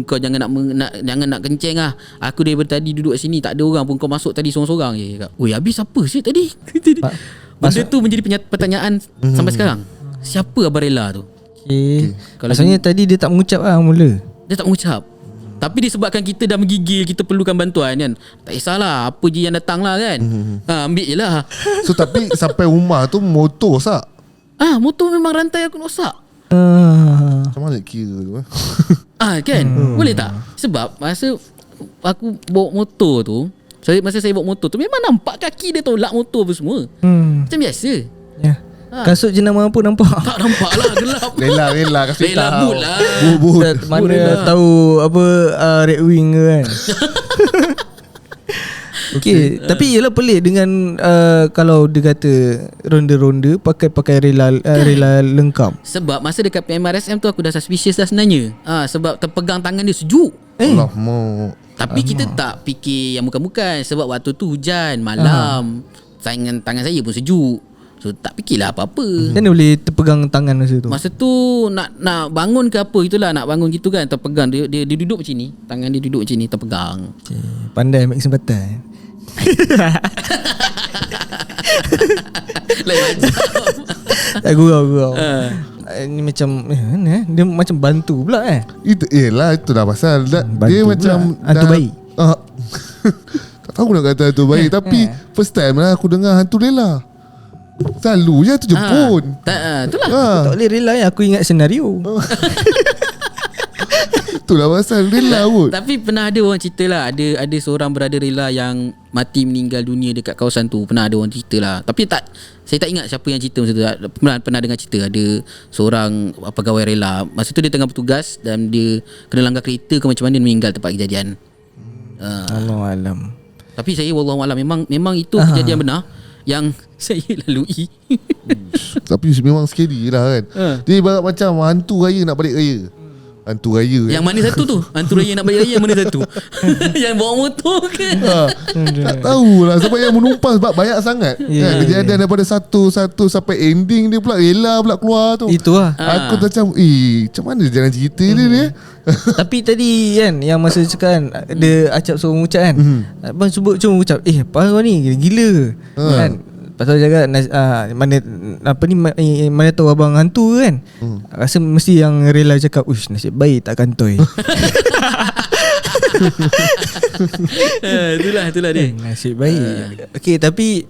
Kau jangan nak kenceng lah. Aku daripada tadi duduk sini, tak ada orang pun, kau masuk tadi sorang-sorang je. Cakap, oi habis siapa sih tadi? Benda tu menjadi pertanyaan sampai sekarang. Siapa Abang Rela tu? Okay. Maksudnya tadi dia tak mengucap lah mula. Dia tak mengucap. Tapi disebabkan kita dah menggigil, kita perlukan bantuan kan. Tak kisahlah apa je yang datang lah kan. Ambil je lah. So tapi sampai rumah tu motor rosak. Motor memang rantai aku rosak. Macam mana nak kira tu Kan boleh tak? Sebab masa aku bawa motor tu, masa saya bawa motor tu, memang nampak kaki dia tolak motor apa semua. Macam biasa. Kasut jenama pun nampak. Tak nampak lah, gelap. Rela kasih Rela tahu. boot lah. Boot. Mana tahu apa Red Wing ke kan. Okay. Tapi ialah pelik dengan kalau dia kata ronda-ronda pakai rela lengkap. Sebab masa dekat PMRSM tu aku dah suspicious dah sebenarnya. Sebab terpegang tangan dia sejuk. Alamak. Tapi kita tak fikir yang bukan-bukan. Sebab waktu tu hujan malam. Tangan saya pun sejuk. So tak fikirlah apa-apa. Kan dia boleh terpegang tangan masa tu. Masa tu nak bangun ke apa, itulah, nak bangun gitu kan, terpegang. Dia duduk macam ni. Tangan dia duduk macam ni, terpegang. Pandai ambil kesempatan. Lain macam. Gurau. Ini macam dia macam bantu pula Itu dah pasal dia macam hantu bayi. Tak tahu nak kata hantu bayi. Tapi first time lah aku dengar hantu Rela. Selalu je tu Jepun. Itulah. Tak boleh rela Aku ingat senario. Itulah pasal rela kot. Tapi pernah ada orang cerita lah, ada seorang berada rela yang mati meninggal dunia dekat kawasan tu. Pernah ada orang cerita lah. Tapi saya tak ingat siapa yang cerita masa tu. Pernah dengar cerita ada seorang pegawai rela. Masa tu dia tengah bertugas dan dia kena langgar kereta ke macam mana, dia meninggal tempat kejadian. Allahualam. Tapi saya wallahualam memang itu kejadian benar yang saya lalui. Tapi memang scary lah kan. Dia ibarat macam hantu raya nak balik raya. Hantu raya Yang mana satu tu? Hantu raya nak balik raya yang mana satu? Yang bawa motor ke? Tak tahulah sebab yang menumpang sebab banyak sangat. Kejadian daripada satu sampai ending dia pula rela pula keluar tu. Itu lah. Aku macam macam mana jalan cerita dia ni. Tapi tadi kan yang masa cakap kan ada Acap suruh mengucap kan. Abang sebut cuma mengucap apa kau ni gila-gila kan. Pasal jaga mana tahu abang hantu kan. Rasa mesti yang rela cakap ush nasib baik tak kantoi. Itulah dia. Nasib baik. Okey tapi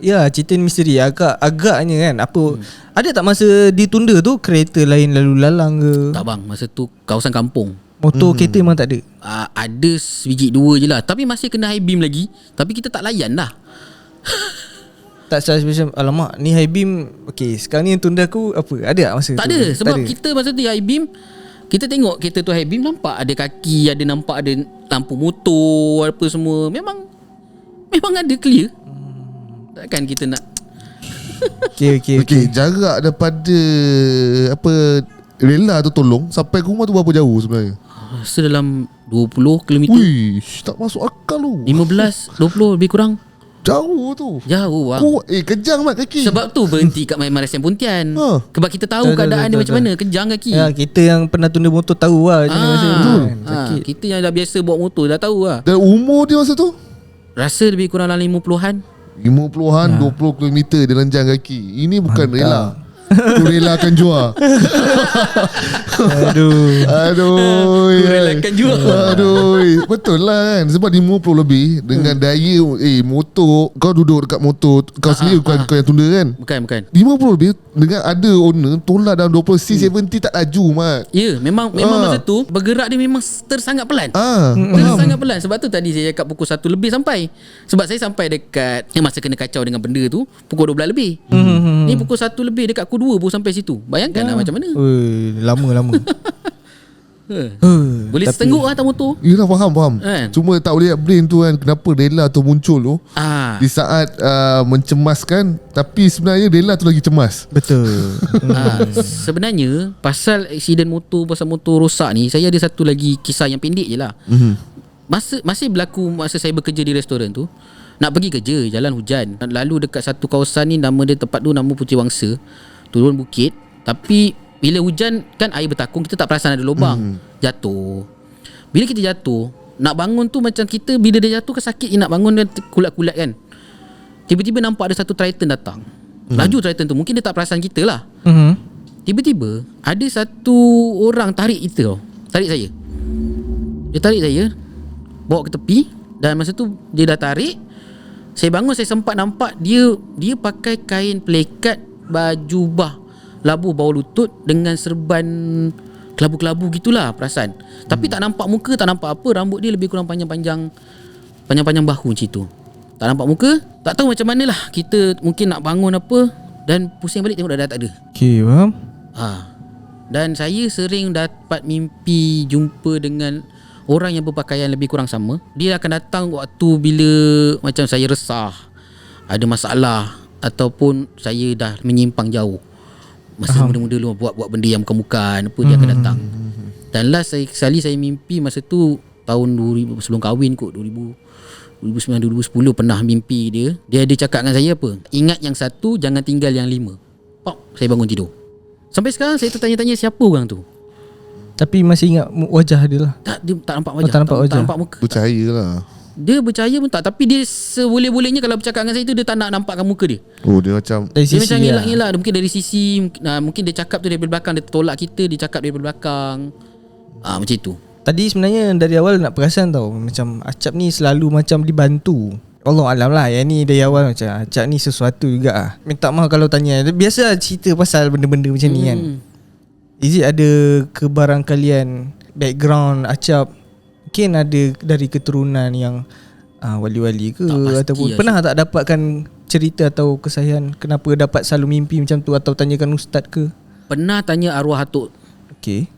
ya cerita misteri agaknya kan apa ada tak masa ditunda tu kereta lain lalu lalang ke? Tak bang, masa tu kawasan kampung. Motor kereta memang tak ada. Ada sebiji dua je lah. Tapi masih kena high beam lagi. Tapi kita tak layan dah. Tak macam alamak ni high beam. Okay sekarang ni yang tunda aku apa? Ada tak masa tak tu? ada. Sebab kita masa tu high beam, kita tengok kereta tu high beam, nampak ada kaki, nampak ada lampu motor, apa semua. Memang ada clear. Takkan kita nak Okay. Jarak daripada rela tu tolong sampai ke rumah tu berapa jauh sebenarnya? rasa dalam 20 km. Wish, tak masuk akal tu. 15, 20 lebih kurang. Jauh tu. Jauh bang. Kejang mat kaki. Sebab tu berhenti kat Malaysia Pontian. Sebab kita tahu keadaan dia macam mana. Kejang kaki. Ya, kita yang pernah tunda motor tahu lah macam mana masa tu. Kita yang dah biasa bawa motor dah tahu lah. Dan umur dia masa tu? Rasa lebih kurang dalam 50-an. 50-an, 20 km dia lenjang kaki. Ini bukan rela. Aku relakan jual. Aduh. Relakan jual. Aduh. Betul lah kan. Sebab 50 lebih dengan daya motor. Kau duduk dekat motor. Kau sendiri bukan kau yang tunda kan. Bukan 50 lebih dengan ada owner tolak dalam 20 C70 tak laju mat. Ya, memang masa tu bergerak dia memang sangat pelan. Sangat pelan. Sebab tu tadi saya cakap pukul 1 lebih sampai. Sebab saya sampai dekat masa kena kacau dengan benda tu pukul 12 lebih. Ni pukul 1 lebih dekat pukul 2 baru sampai situ. Bayangkan lah macam mana. Lama. Boleh setenguk lah tak motor. Yelah faham Cuma tak boleh brain tu kan. Kenapa rela tu muncul tu di saat mencemaskan. Tapi sebenarnya rela tu lagi cemas. Betul. Sebenarnya pasal aksiden motor, pasal motor rosak ni, saya ada satu lagi kisah yang pendek je lah. Masih berlaku masa saya bekerja di restoran tu. Nak pergi kerja, jalan hujan. Lalu dekat satu kawasan ni, nama dia tempat tu nama Puteri Wangsa, turun bukit. Tapi bila hujan kan air bertakung, kita tak perasan ada lubang. Jatuh. Bila kita jatuh, nak bangun tu macam kita bila dia jatuh kan sakit je nak bangun dan kulat-kulat kan. Tiba-tiba nampak ada satu Triton datang. Laju Triton tu, mungkin dia tak perasan kita lah. Tiba-tiba ada satu orang tarik kita tau. Tarik saya. Dia tarik saya, bawa ke tepi. Dan masa tu dia dah tarik. Saya bangun, saya sempat nampak dia pakai kain pelekat, baju bah, labuh bawah lutut dengan serban kelabu-kelabu gitulah perasan. Tapi tak nampak muka, tak nampak apa. Rambut dia lebih kurang panjang-panjang bahu macam tu. Tak nampak muka. Tak tahu macam mana lah. Kita mungkin nak bangun apa, dan pusing balik tengok dah tak ada. Okay, faham. Dan saya sering dapat mimpi jumpa dengan orang yang berpakaian lebih kurang sama. Dia akan datang waktu bila macam saya resah, ada masalah, ataupun saya dah menyimpang jauh. Masa muda-muda dulu buat benda yang bukan-bukan apa, dia akan datang. Dan last sekali saya mimpi masa tu tahun 2000, sebelum kahwin kot, 2009 2010 pernah mimpi dia. Dia ada cakap dengan saya apa? Ingat yang satu, jangan tinggal yang 5. Saya bangun tidur. Sampai sekarang saya tertanya-tanya siapa orang tu. Tapi masih ingat wajah dia lah. Dia tak nampak wajah. Tak nampak muka. Percaya lah. Dia percaya pun tak. Tapi dia seboleh-bolehnya kalau bercakap dengan saya tu, dia tak nak nampakkan muka dia. Dia macam Dia macam ngelak-ngelak. Mungkin dari sisi, mungkin dia cakap tu dari belakang. Dia tolak kita, dia cakap dari belakang. Macam itu. Tadi sebenarnya dari awal nak perasan tau, macam Acap ni selalu macam dibantu. Allah alam lah. Yang ni dari awal macam Acap ni sesuatu juga lah. Minta maaf kalau tanya. Biasa cerita pasal benda-benda macam ni kan. Is it ada kebarangkalian background Acap mungkin ada dari keturunan yang wali-wali ke, Tak pasti ataupun lah, pernah tak dapatkan cerita atau kesahihan kenapa dapat selalu mimpi macam tu, atau tanyakan ustaz ke? Pernah tanya arwah Atuk. Okey.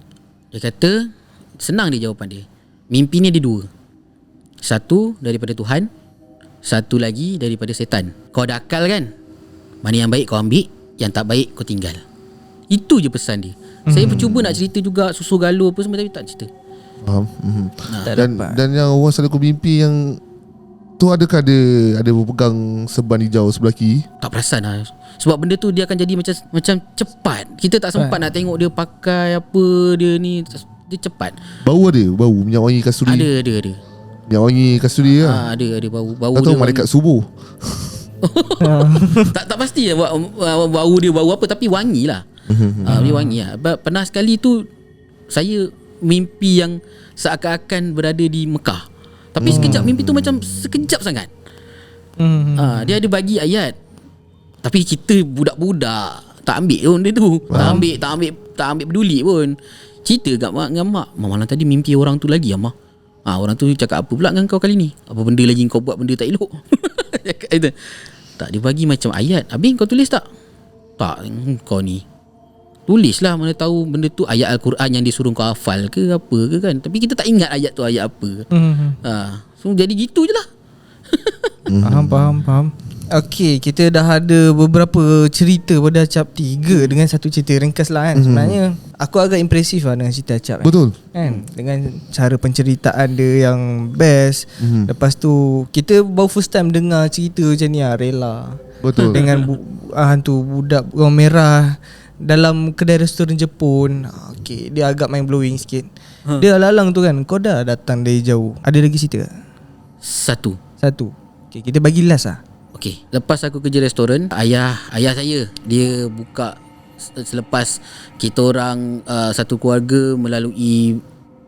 Dia kata senang dia jawapan dia. Mimpi ni ada 2. Satu daripada Tuhan, satu lagi daripada setan. Kau ada akal kan? Mana yang baik kau ambil, yang tak baik kau tinggal. Itu je pesan dia. Saya cuba nak cerita juga susu galur apa semua tapi tak cerita. Faham. Tak Dan dapat. dan yang orang selalu mimpi yang tu, adakah ada berpegang serban hijau sebelah kiri? Tak perasan lah. Sebab benda tu dia akan jadi macam cepat. Kita tak sempat nak tengok dia pakai apa dia ni. Dia cepat. Bau minyak wangi kasturi. Ada. Minyak wangi kasturi lah. Ada bau Tak tahu dia malaikat subuh. tak pasti lah bau dia bau apa, tapi wangi lah. Dia wangi lah. Pernah sekali tu saya mimpi yang seakan-akan berada di Mekah. Tapi sekejap mimpi tu macam sekejap sangat. Dia ada bagi ayat, tapi kita budak-budak tak ambil pun dia tu. Tak ambil peduli pun. Cerita kat mak dengan mak, malam tadi mimpi orang tu lagi Mak. Orang tu cakap apa pula dengan kau kali ni? Apa benda lagi kau buat benda tak elok? Cakap itu. Tak, dia bagi macam ayat. Habis kau tulis tak? Tak, kau ni tulislah, mana tahu benda tu ayat Al-Quran yang disuruh kau hafal ke apa ke kan. Tapi kita tak ingat ayat tu ayat apa. So jadi gitu je lah. Faham. Okey, kita dah ada beberapa cerita pada Acap 3 dengan satu cerita ringkas lah kan. Sebenarnya aku agak impresif lah dengan cerita Acap Betul. kan, dengan cara penceritaan dia yang best. Lepas tu kita baru first time dengar cerita macam ni lah, Rela. Betul. Dengan hantu budak orang merah dalam kedai restoran Jepun. Okey, dia agak mind blowing sikit. Dia lalang tu kan, kau dah datang dari jauh. Ada lagi cerita tak? Satu. Okey, kita bagi last lah. Okey, lepas aku kerja restoran, ayah saya dia buka selepas kita orang satu keluarga melalui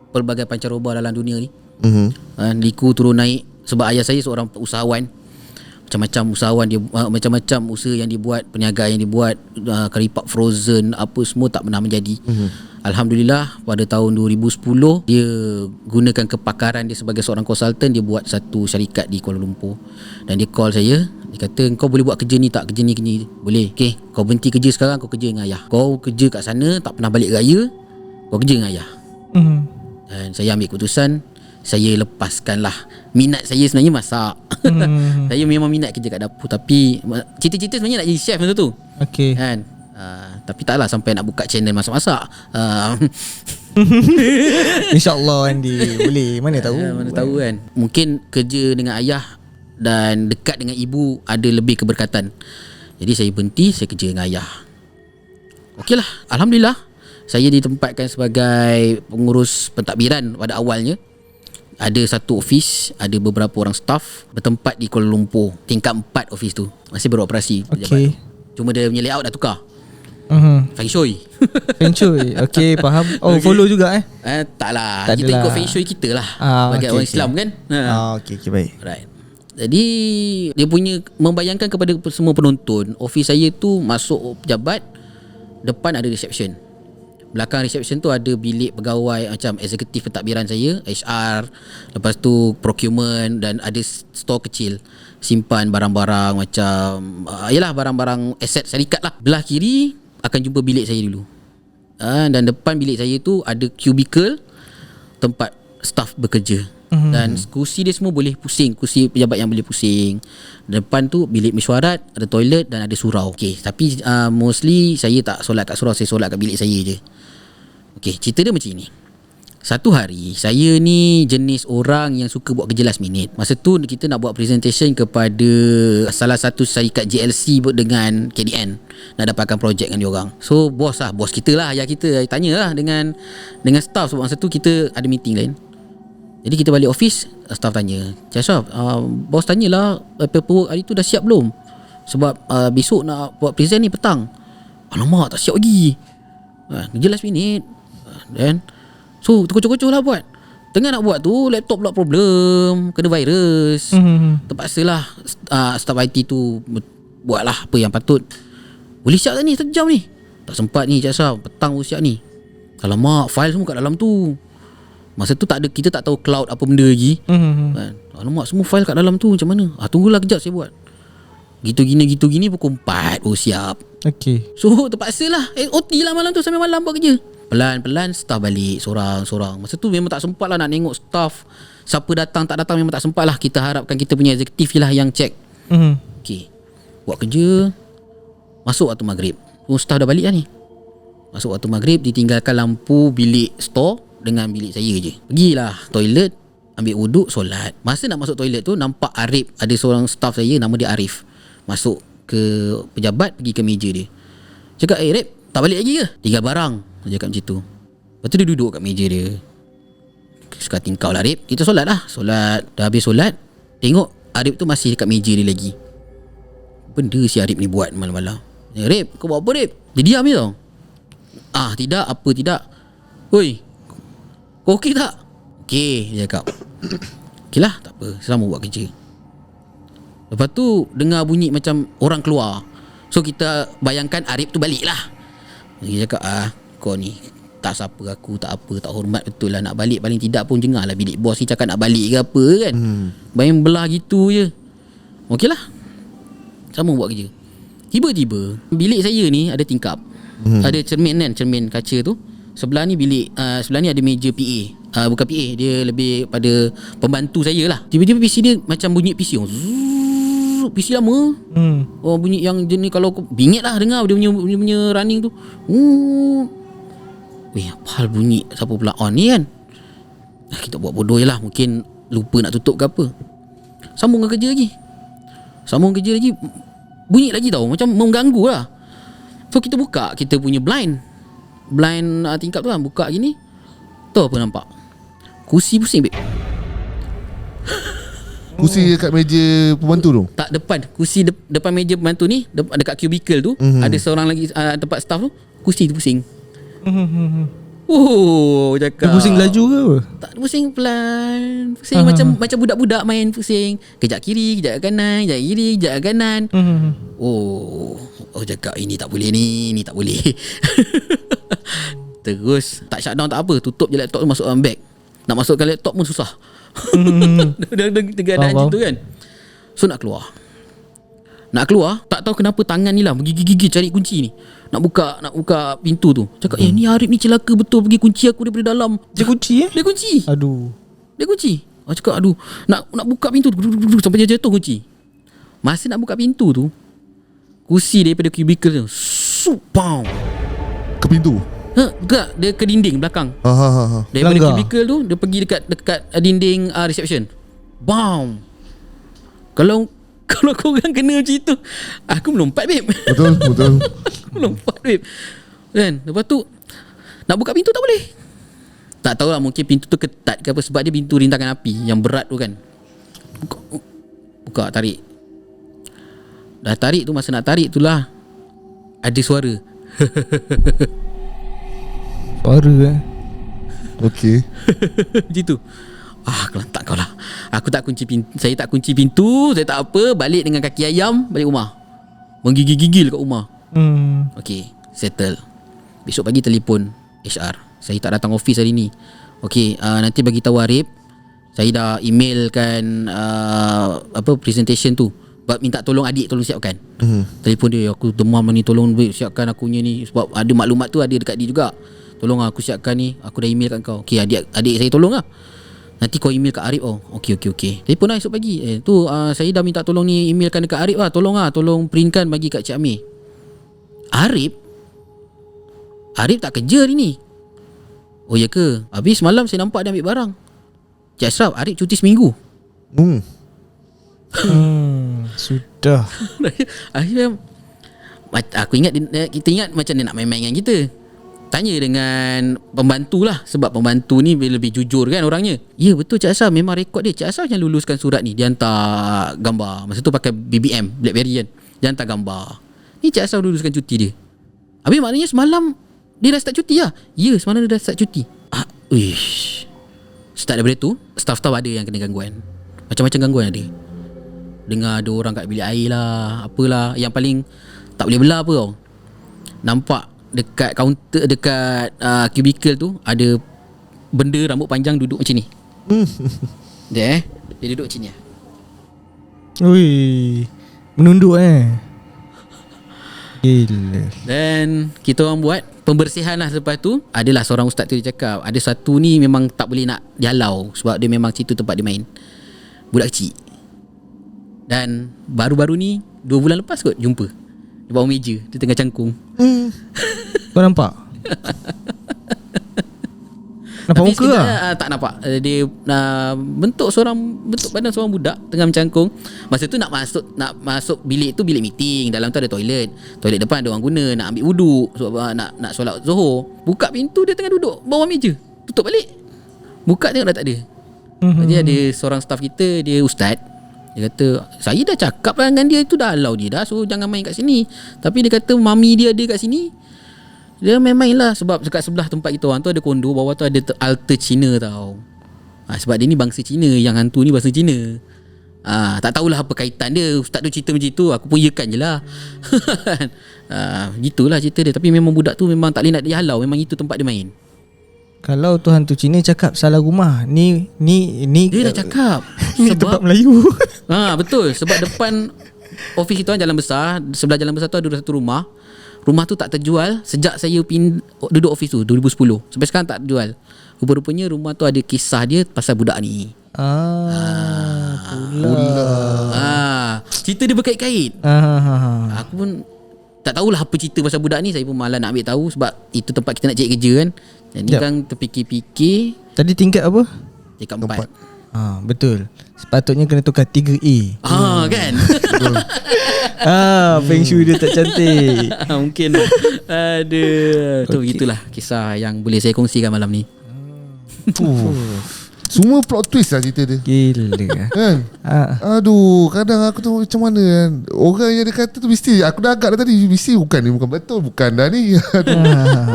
pelbagai pancaroba dalam dunia ni. Liku turun naik sebab ayah saya seorang usahawan. Macam-macam usahawan dia, macam-macam usaha yang dibuat, perniagaan yang dibuat, karipak frozen apa semua tak pernah menjadi. Alhamdulillah pada tahun 2010 dia gunakan kepakaran dia sebagai seorang konsultan, dia buat satu syarikat di Kuala Lumpur. Dan dia call saya, dia kata kau boleh buat kerja ni tak, kerja ni. Boleh. Okey, kau berhenti kerja sekarang, kau kerja dengan ayah. Kau kerja kat sana tak pernah balik raya, kau kerja dengan ayah. Dan saya ambil keputusan, saya lepaskanlah minat saya sebenarnya masak. Saya memang minat kerja kat dapur, tapi cita-cita sebenarnya nak jadi chef masa tu. Okey. Kan? Tapi taklah sampai nak buka channel masak-masak. InsyaAllah Andy boleh. Mana tahu. Mana tahu kan. Mungkin kerja dengan ayah dan dekat dengan ibu ada lebih keberkatan. Jadi saya berhenti, saya kerja dengan ayah. Okeylah, alhamdulillah saya ditempatkan sebagai pengurus pentadbiran pada awalnya. Ada satu office, ada beberapa orang staff bertempat di Kuala Lumpur. Tingkat 4 office tu masih beroperasi. Okey. Cuma dia punya layout dah tukar. Feng Shui. Feng Shui. Okey, faham. Oh, Okey. follow juga Taklah, Tak kita adalah. ikut Feng Shui kita lah. Sebagai okey, orang okey. Islam kan. Okey, baik. Right. Jadi dia punya membayangkan kepada semua penonton, office saya tu masuk pejabat, depan ada reception. Belakang reception tu ada bilik pegawai macam eksekutif pentadbiran saya, HR, lepas tu procurement, dan ada store kecil simpan barang-barang macam yalah barang-barang aset syarikat lah. Belah kiri akan jumpa bilik saya dulu. Dan depan bilik saya tu ada cubicle tempat staff bekerja. Dan kursi dia semua boleh pusing, kursi pejabat yang boleh pusing. Depan tu bilik mesyuarat, ada toilet dan ada surau. Okey, tapi mostly saya tak solat kat surau, saya solat kat bilik saya je. Okey, cerita dia macam ni. Satu hari, saya ni jenis orang yang suka buat kerja last minute. Masa tu kita nak buat presentation kepada salah satu syarikat JLC dengan KDN, nak dapatkan projek dengan diorang. So bos kita lah, ayah kita tanya lah dengan staff, sebab masa tu kita ada meeting lain. Jadi kita balik office, staff tanya, Cik Ashraf, bos tanyalah paperwork hari tu dah siap belum? Sebab besok nak buat present ni petang. Alamak, tak siap lagi. Kerja last minute. Dan so terkocoh-kocoh lah buat. Tengah nak buat tu, laptop pula problem, kena virus. Terpaksalah staff IT tu buatlah apa yang patut. Boleh siap tak ni 1 jam ni? Tak sempat ni Cik Ashraf, petang boleh siap ni. Alamak, file semua kat dalam tu. Masa tu tak ada, kita tak tahu cloud apa benda lagi. Kan? Alamak, semua file kat dalam tu macam mana? Tunggulah kejap saya buat. Gitu gini pukul 4 baru siap. Okay. So terpaksa lah OT lah malam tu sampai malam buat kerja. Pelan-pelan staff balik sorang-sorang. Masa tu memang tak sempat lah nak tengok staff. Siapa datang tak datang memang tak sempat lah. Kita harapkan kita punya eksekutif je lah yang check. Okay, buat kerja. Masuk waktu maghrib. Staff dah balik lah ni. Masuk waktu maghrib, ditinggalkan lampu bilik store dengan bilik saya je. Pergilah toilet, ambil wuduk, solat. Masa nak masuk toilet tu, nampak Arif. Ada seorang staff saya, nama dia Arif. Masuk ke pejabat, pergi ke meja dia. Cakap, Arif, tak balik lagi ke? Tinggal barang. Dia cakap macam tu. Lepas tu dia duduk kat meja dia. Suka tingkau lah Arif. Kita solat lah. Solat, dah habis solat, tengok Arif tu masih dekat meja dia lagi. Benda si Arif ni buat malam-malam. Arif, kau buat apa Arif? Dia diam je tau. Tidak, apa tidak. Oi, kau okey tak? Okey, dia cakap. Okey lah, tak apa, sama buat kerja. Lepas tu dengar bunyi macam orang keluar. So kita bayangkan Arif tu balik lah. Dia cakap, kau ni tak siapa aku, tak apa, tak hormat betul lah. Nak balik paling tidak pun jengah lah bilik bos ni cakap nak balik ke apa kan. Bayang belah gitu je. Okey lah, sama buat kerja. Tiba-tiba bilik saya ni ada tingkap. Ada cermin kan, cermin kaca tu. Sebelah ni bilik, sebelah ni ada meja PA. Bukan PA, dia lebih pada pembantu saya lah. Tiba-tiba PC dia macam bunyi PC. PC lama. Bunyi yang jenis kalau bingit lah dengar dia punya running tu. Apa hal bunyi, siapa pula on ni kan. Kita buat bodoh je lah, mungkin lupa nak tutup ke apa. Sambung kerja lagi. Bunyi lagi tau, macam mengganggu lah. So kita buka kita punya blind tingkap tu kan, buka gini. Tahu apa nampak? Kursi pusing babe. Kursi dekat meja pembantu tu? Tak, depan. Kursi depan meja pembantu ni, dekat cubicle tu, ada seorang lagi tempat staff tu, kursi tu pusing. Cakap. Dia pusing laju ke apa? Tak, pusing pelan. Pusing macam budak-budak main pusing. Kejap kiri, kejap kanan, kejap kiri, kejap kanan. Cakap ini tak boleh ni tak boleh. Terus tak shutdown tak apa, tutup je laptop tu, masuk dalam bag. Nak masukkan laptop pun susah. Dah keadaan macam tu kan. So nak keluar, tak tahu kenapa tangan ni lah menggigit-gigit cari kunci ni. Nak buka pintu tu. Cakap, ni Arif ni celaka betul, pergi kunci aku daripada dalam. Dia kunci Dia kunci. Aduh. Dia kunci. Cakap aduh, nak buka pintu sampai dia jatuh kunci. Masa nak buka pintu tu, kursi daripada cubicle tu supau Ke pintu? Enggak, dia ke dinding belakang. Daripada Langgar. cubicle tu dia pergi dekat dinding reception. Bam. Kalau korang kena macam itu, aku melompat babe. Betul. Melompat babe. Kan? Lepas tu nak buka pintu tak boleh. Tak tahulah, mungkin pintu tu ketat ke apa, sebab dia pintu rintangan api yang berat tu kan. Buka tarik. Dah tarik tu, masa nak tarik tu lah ada suara. Suara Okey. Macam tu. Kelantak kau lah. Aku tak kunci pintu. Saya tak kunci pintu. Saya tak apa. Balik dengan kaki ayam, balik rumah. Menggigil-gigil kat rumah. Okay, settle. Besok pagi telefon HR. Saya tak datang office hari ni. Okay, nanti bagi tahu Arif. Saya dah emailkan presentation tu. Minta tolong adik, tolong siapkan. Telefon dia, aku demam ni, tolong siapkan akunya ni. Sebab ada maklumat tu ada dekat dia juga. Tolong aku siapkan ni, aku dah email kat kau. Okay, adik saya tolong lah. Nanti kau email kat Arif. Okey. Telefon lah esok pagi. Saya dah minta tolong ni, emailkan dekat Arif lah. Tolong printkan bagi kat Cik Amir. Arif tak kerja hari ni. Oh ya ke? Habis semalam saya nampak dia ambil barang. Cik Ashraf, Arif cuti seminggu. Sudah. Akhirnya aku ingat kita ingat macam dia nak main-main dengan kita. Tanya dengan pembantu lah, sebab pembantu ni lebih jujur kan orangnya. Ya betul Cik Ashraf, memang rekod dia. Cik Ashraf yang luluskan surat ni. Dia hantar gambar. Masa tu pakai BBM, Blackberry kan. Dia hantar gambar. Ni Cik Ashraf luluskan cuti dia. Habis maknanya semalam dia dah start cuti lah. Ya, semalam dia dah start cuti. Start daripada tu, staff-staff ada yang kena gangguan. Macam-macam gangguan ada. Dengar ada orang kat bilik air lah, apalah. Yang paling tak boleh belah apa tau, nampak dekat kaunter, dekat cubicle tu ada benda rambut panjang duduk macam ni. Dia duduk macam ni. Ui, menunduk Gila. Dan kita orang buat pembersihan lah. Lepas tu adalah seorang ustaz tu dia cakap, ada satu ni memang tak boleh nak dihalau sebab dia memang situ tempat dia main, budak kecil. Dan baru-baru ni 2 bulan lepas kot jumpa di bawah meja, dia tengah cangkung. Kau nampak? Nampak Tapi muka lah? tak nampak. Dia bentuk badan seorang budak tengah mencangkung. Masa tu nak masuk bilik tu, bilik meeting. Dalam tu ada toilet. Toilet depan ada orang guna, nak ambil wuduk sebab nak solat Zuhur. Buka pintu, dia tengah duduk bawah meja. Tutup balik. Buka tengok dah tak ada. Jadi ada seorang staff kita, dia ustaz. Dia kata, saya dah cakap lah dengan dia tu, dah halau dia dah, so jangan main kat sini. Tapi dia kata mami dia ada kat sini, dia main-main lah. Sebab dekat sebelah tempat kita orang tu ada kondo, bawah tu ada altar Cina tau. Sebab dia ni bangsa Cina, yang hantu ni bangsa Cina. Tak tahulah apa kaitan dia. Ustaz tu cerita macam tu, aku pun iyakan je lah. Gitulah cerita dia. Tapi memang budak tu memang tak boleh nak dihalau, memang itu tempat dia main. Kalau tu hantu Cina cakap salah rumah, ni Dia dah cakap ni tempat Melayu. Betul. Sebab depan office kita orang jalan besar, sebelah jalan besar tu ada satu rumah. Rumah tu tak terjual sejak saya duduk office tu 2010. Sampai sekarang tak terjual. Rupa-rupanya rumah tu ada kisah dia pasal budak ni. Pula. Cerita dia berkait-kait. Aku pun tak tahulah apa cerita pasal budak ni. Saya pun malas nak ambil tahu sebab itu tempat kita nak cari kerja kan. Jadi kan terfikir-fikir. Tadi tingkat apa? Tingkat 4. Betul. Sepatutnya kena tukar 3A. Kan. Feng shui dia tak cantik. Mungkin. Aduh. Tu begitulah kisah yang boleh saya kongsikan malam ni. Semua plot twist lah cerita dia. Gila Kan? Aduh, kadang aku tu macam mana kan, orang yang dia kata tu mesti, aku dah agak dah tadi, mesti bukan betul, bukan dah ni.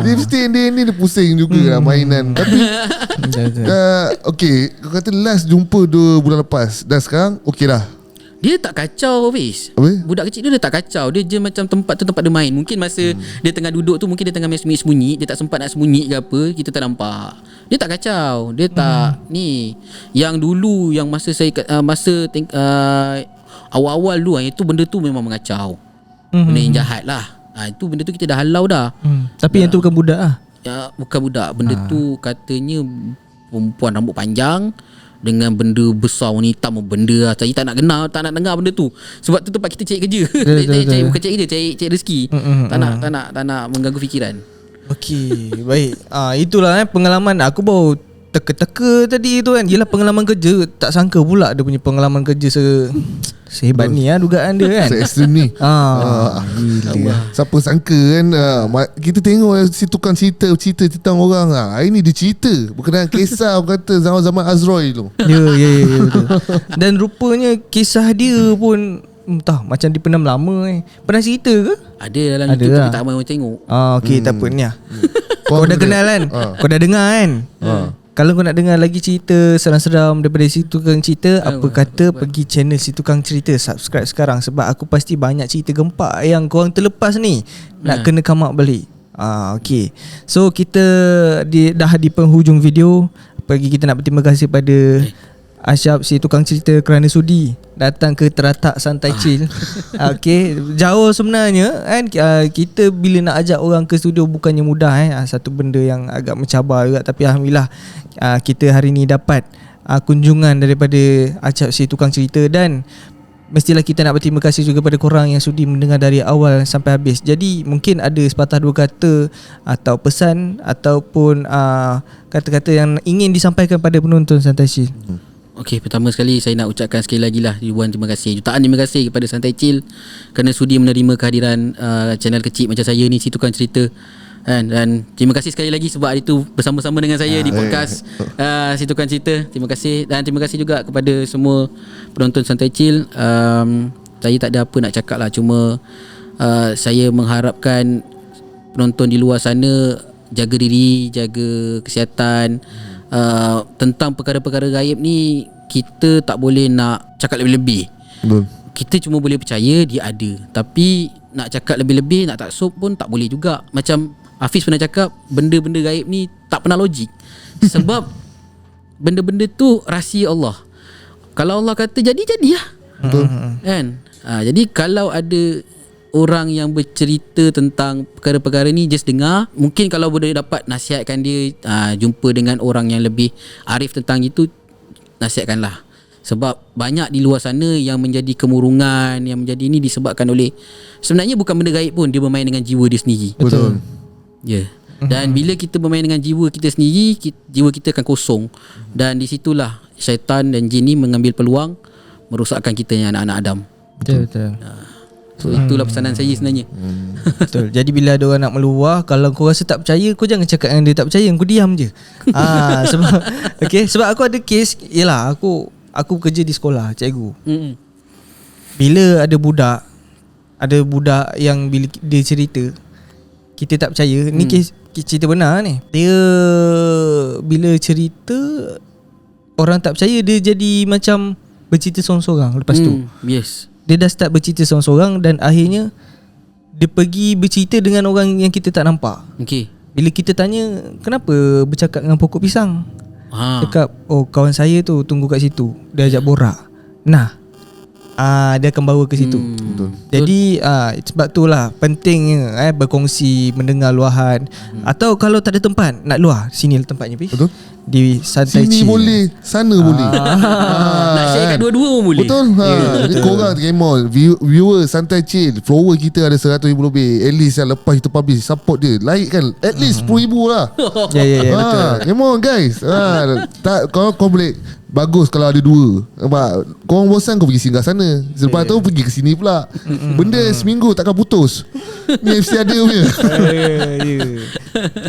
Dia mesti dia pusing juga lah mainan. Tapi okay, kau kata last jumpa 2 bulan lepas, dan sekarang okay dah. Dia tak kacau Hafiz. Budak kecil dia tak kacau. Dia je macam tempat tu tempat dia main. Mungkin masa dia tengah duduk tu, mungkin dia tengah main sembunyi-sembunyi. Dia tak sempat nak sembunyi ke apa, kita tak nampak. Dia tak kacau. Dia tak ni. Yang dulu, yang masa saya awal-awal dulu, itu benda tu memang mengacau. Benda yang jahat lah. Itu benda tu kita dah halau dah. Tapi yang tu bukan budak lah. Bukan budak. Benda tu katanya perempuan rambut panjang dengan benda besar warna hitam, benda lah. Saya tak nak dengar benda tu. Sebab tu tempat kita cari kerja. Bukan cari kerja, cari rezeki. Tak nak mengganggu fikiran. Okey, baik. Itulah pengalaman aku baru teka-teka tadi tu kan. Yelah, pengalaman kerja. Tak sangka pula dia punya pengalaman kerja sehebat ni dugaan dia kan. Se-ekstrim ni. Gila. Siapa sangka kan. Kita tengok si tukang cerita tentang orang. Ini dia cerita berkenaan kisah orang kata zaman-zaman Azroy tu. Ya betul. Dan rupanya kisah dia pun entah macam dipendam lama. Pernah cerita ke? Ada dalam YouTube tapi tak ramai orang tengok. Okey, tak apa ni. Kau dah kenal kan? Kau dah dengar kan? Kalau kau nak dengar lagi cerita seram-seram daripada Si Tukang Cerita, apa kata pergi channel Si Tukang Cerita. Subscribe sekarang sebab aku pasti banyak cerita gempak yang korang terlepas ni nak kena come up balik. Okay. So kita dah di penghujung video. Pagi kita nak berterima kasih pada Asyab Si Tukang Cerita kerana sudi datang ke Teratak Santai Chill. Okay, jauh sebenarnya kan. Kita bila nak ajak orang ke studio bukannya mudah satu benda yang agak mencabar juga. Tapi alhamdulillah kita hari ni dapat kunjungan daripada Asyab Si Tukang Cerita. Dan mestilah kita nak berterima kasih juga pada korang yang sudi mendengar dari awal sampai habis. Jadi mungkin ada sepatah dua kata atau pesan ataupun kata-kata yang ingin disampaikan pada penonton Santai Chill. Okey, pertama sekali saya nak ucapkan sekali lagi lah ribuan terima kasih, jutaan terima kasih kepada Santai Chill kerana sudi menerima kehadiran channel kecil macam saya ni, Si Tukang Cerita. Dan terima kasih sekali lagi sebab hari tu bersama-sama dengan saya di podcast Si Tukang Cerita. Terima kasih. Dan terima kasih juga kepada semua penonton Santai Chill. Saya tak ada apa nak cakap lah, cuma saya mengharapkan penonton di luar sana jaga diri, jaga kesihatan. Tentang perkara-perkara gaib ni kita tak boleh nak cakap lebih-lebih. Kita cuma boleh percaya dia ada. Tapi nak cakap lebih-lebih, nak taksub pun tak boleh juga. Macam Hafiz pernah cakap benda-benda gaib ni tak pernah logik. Sebab benda-benda tu rahsia Allah. Kalau Allah kata jadi lah. Betul. Kan? Jadi kalau ada orang yang bercerita tentang perkara-perkara ni, just dengar. Mungkin kalau boleh dapat nasihatkan dia, jumpa dengan orang yang lebih arif tentang itu, nasihatkanlah. Sebab banyak di luar sana yang menjadi kemurungan, yang menjadi ini disebabkan oleh, sebenarnya bukan benda gaib pun, dia bermain dengan jiwa dia sendiri. Betul. Ya. Dan bila kita bermain dengan jiwa kita sendiri, jiwa kita akan kosong. Dan di situlah syaitan dan jin ni mengambil peluang merosakkan kita yang anak-anak Adam. Betul. So itulah pesanan saya sebenarnya. Betul. Jadi bila ada orang nak meluah, kalau kau rasa tak percaya, kau jangan cakap dengan dia tak percaya, kau diam je. Sebab sebab aku ada kes, yalah aku kerja di sekolah, cikgu. Bila ada budak yang bila dia cerita, kita tak percaya. Ni kes cerita benar ni. Dia bila cerita, orang tak percaya, dia jadi macam bercerita seorang-seorang. Lepas tu Yes. dia dah start bercerita seorang-seorang, dan akhirnya dia pergi bercerita dengan orang yang kita tak nampak. Okay. Bila kita tanya, kenapa bercakap dengan pokok pisang? Cakap, oh kawan saya tu tunggu kat situ, dia ajak borak. Nah, dia akan bawa ke situ. Betul. Jadi sebab tu lah pentingnya berkongsi, mendengar luahan. Atau kalau tak ada tempat nak luah, sini lah tempatnya. Betul. Di Santai Sini Chill boleh, sana boleh. Nak sharekan dua-dua pun boleh. Betul. Jadi korang Kemol, viewer Santai Chill, follower kita ada 100,000 lebih. At least lepas kita publish, support dia, like kan, at least 10,000 lah. Ya betul. Come on guys. Tak, kau boleh. Bagus kalau ada dua. Korang bosan, kau pergi singgah sana. Selepas tu pergi ke sini pula. Benda seminggu takkan putus. Ni FC ada punya.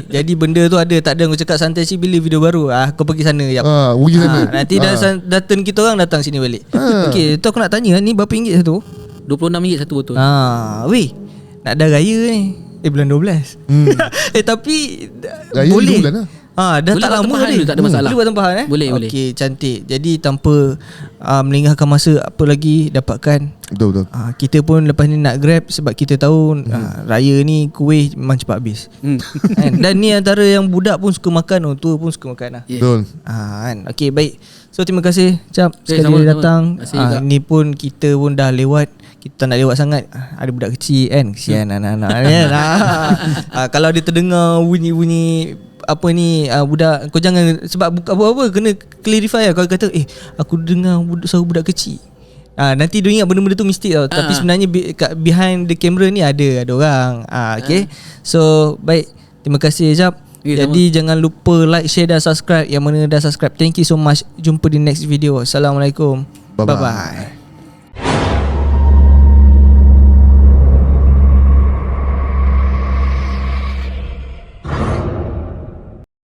Jadi benda tu ada, tak ada kau cakap Santai Chill bila video baru, kau pergi sana. Pergi sana. Nanti dah turn kita orang datang sini balik. Okey, tu aku nak tanya, ni berapa ringgit satu? RM26 satu botol. Weh, nak dah raya ni. Bulan 12. Tapi Raya boleh. 2 bulan lah. Dah Boleh tak buat lama tempahan ni. dulu, tak ada masalah. Boleh buat tempahan Boleh. Okey, cantik. Jadi tanpa melengahkan masa apa lagi, dapatkan. Betul. Kita pun lepas ni nak grab, sebab kita tahu raya ni kuih memang cepat habis. Kan? Dan ni antara yang budak pun suka makan, orang tua pun suka makan lah. Betul. Kan? Okey, baik. So terima kasih Cap sekali sama-sama. datang. Terima kasih juga. Ni pun kita pun dah lewat. Kita tak nak lewat sangat. Ada budak kecil kan, kesian anak-anak kan. Kalau dia terdengar bunyi-bunyi apa ni, budak, kau jangan, sebab apa-apa kena clarify lah. Kalau kata aku dengar suara budak kecil, nanti dia ingat benda-benda tu mistik tau. Tapi sebenarnya behind the camera ni ada orang. Okay. So baik, terima kasih Jap. Jadi jangan lupa like, share dan subscribe. Yang mana dah subscribe, thank you so much. Jumpa di next video. Assalamualaikum. Bye-bye. Bye-bye.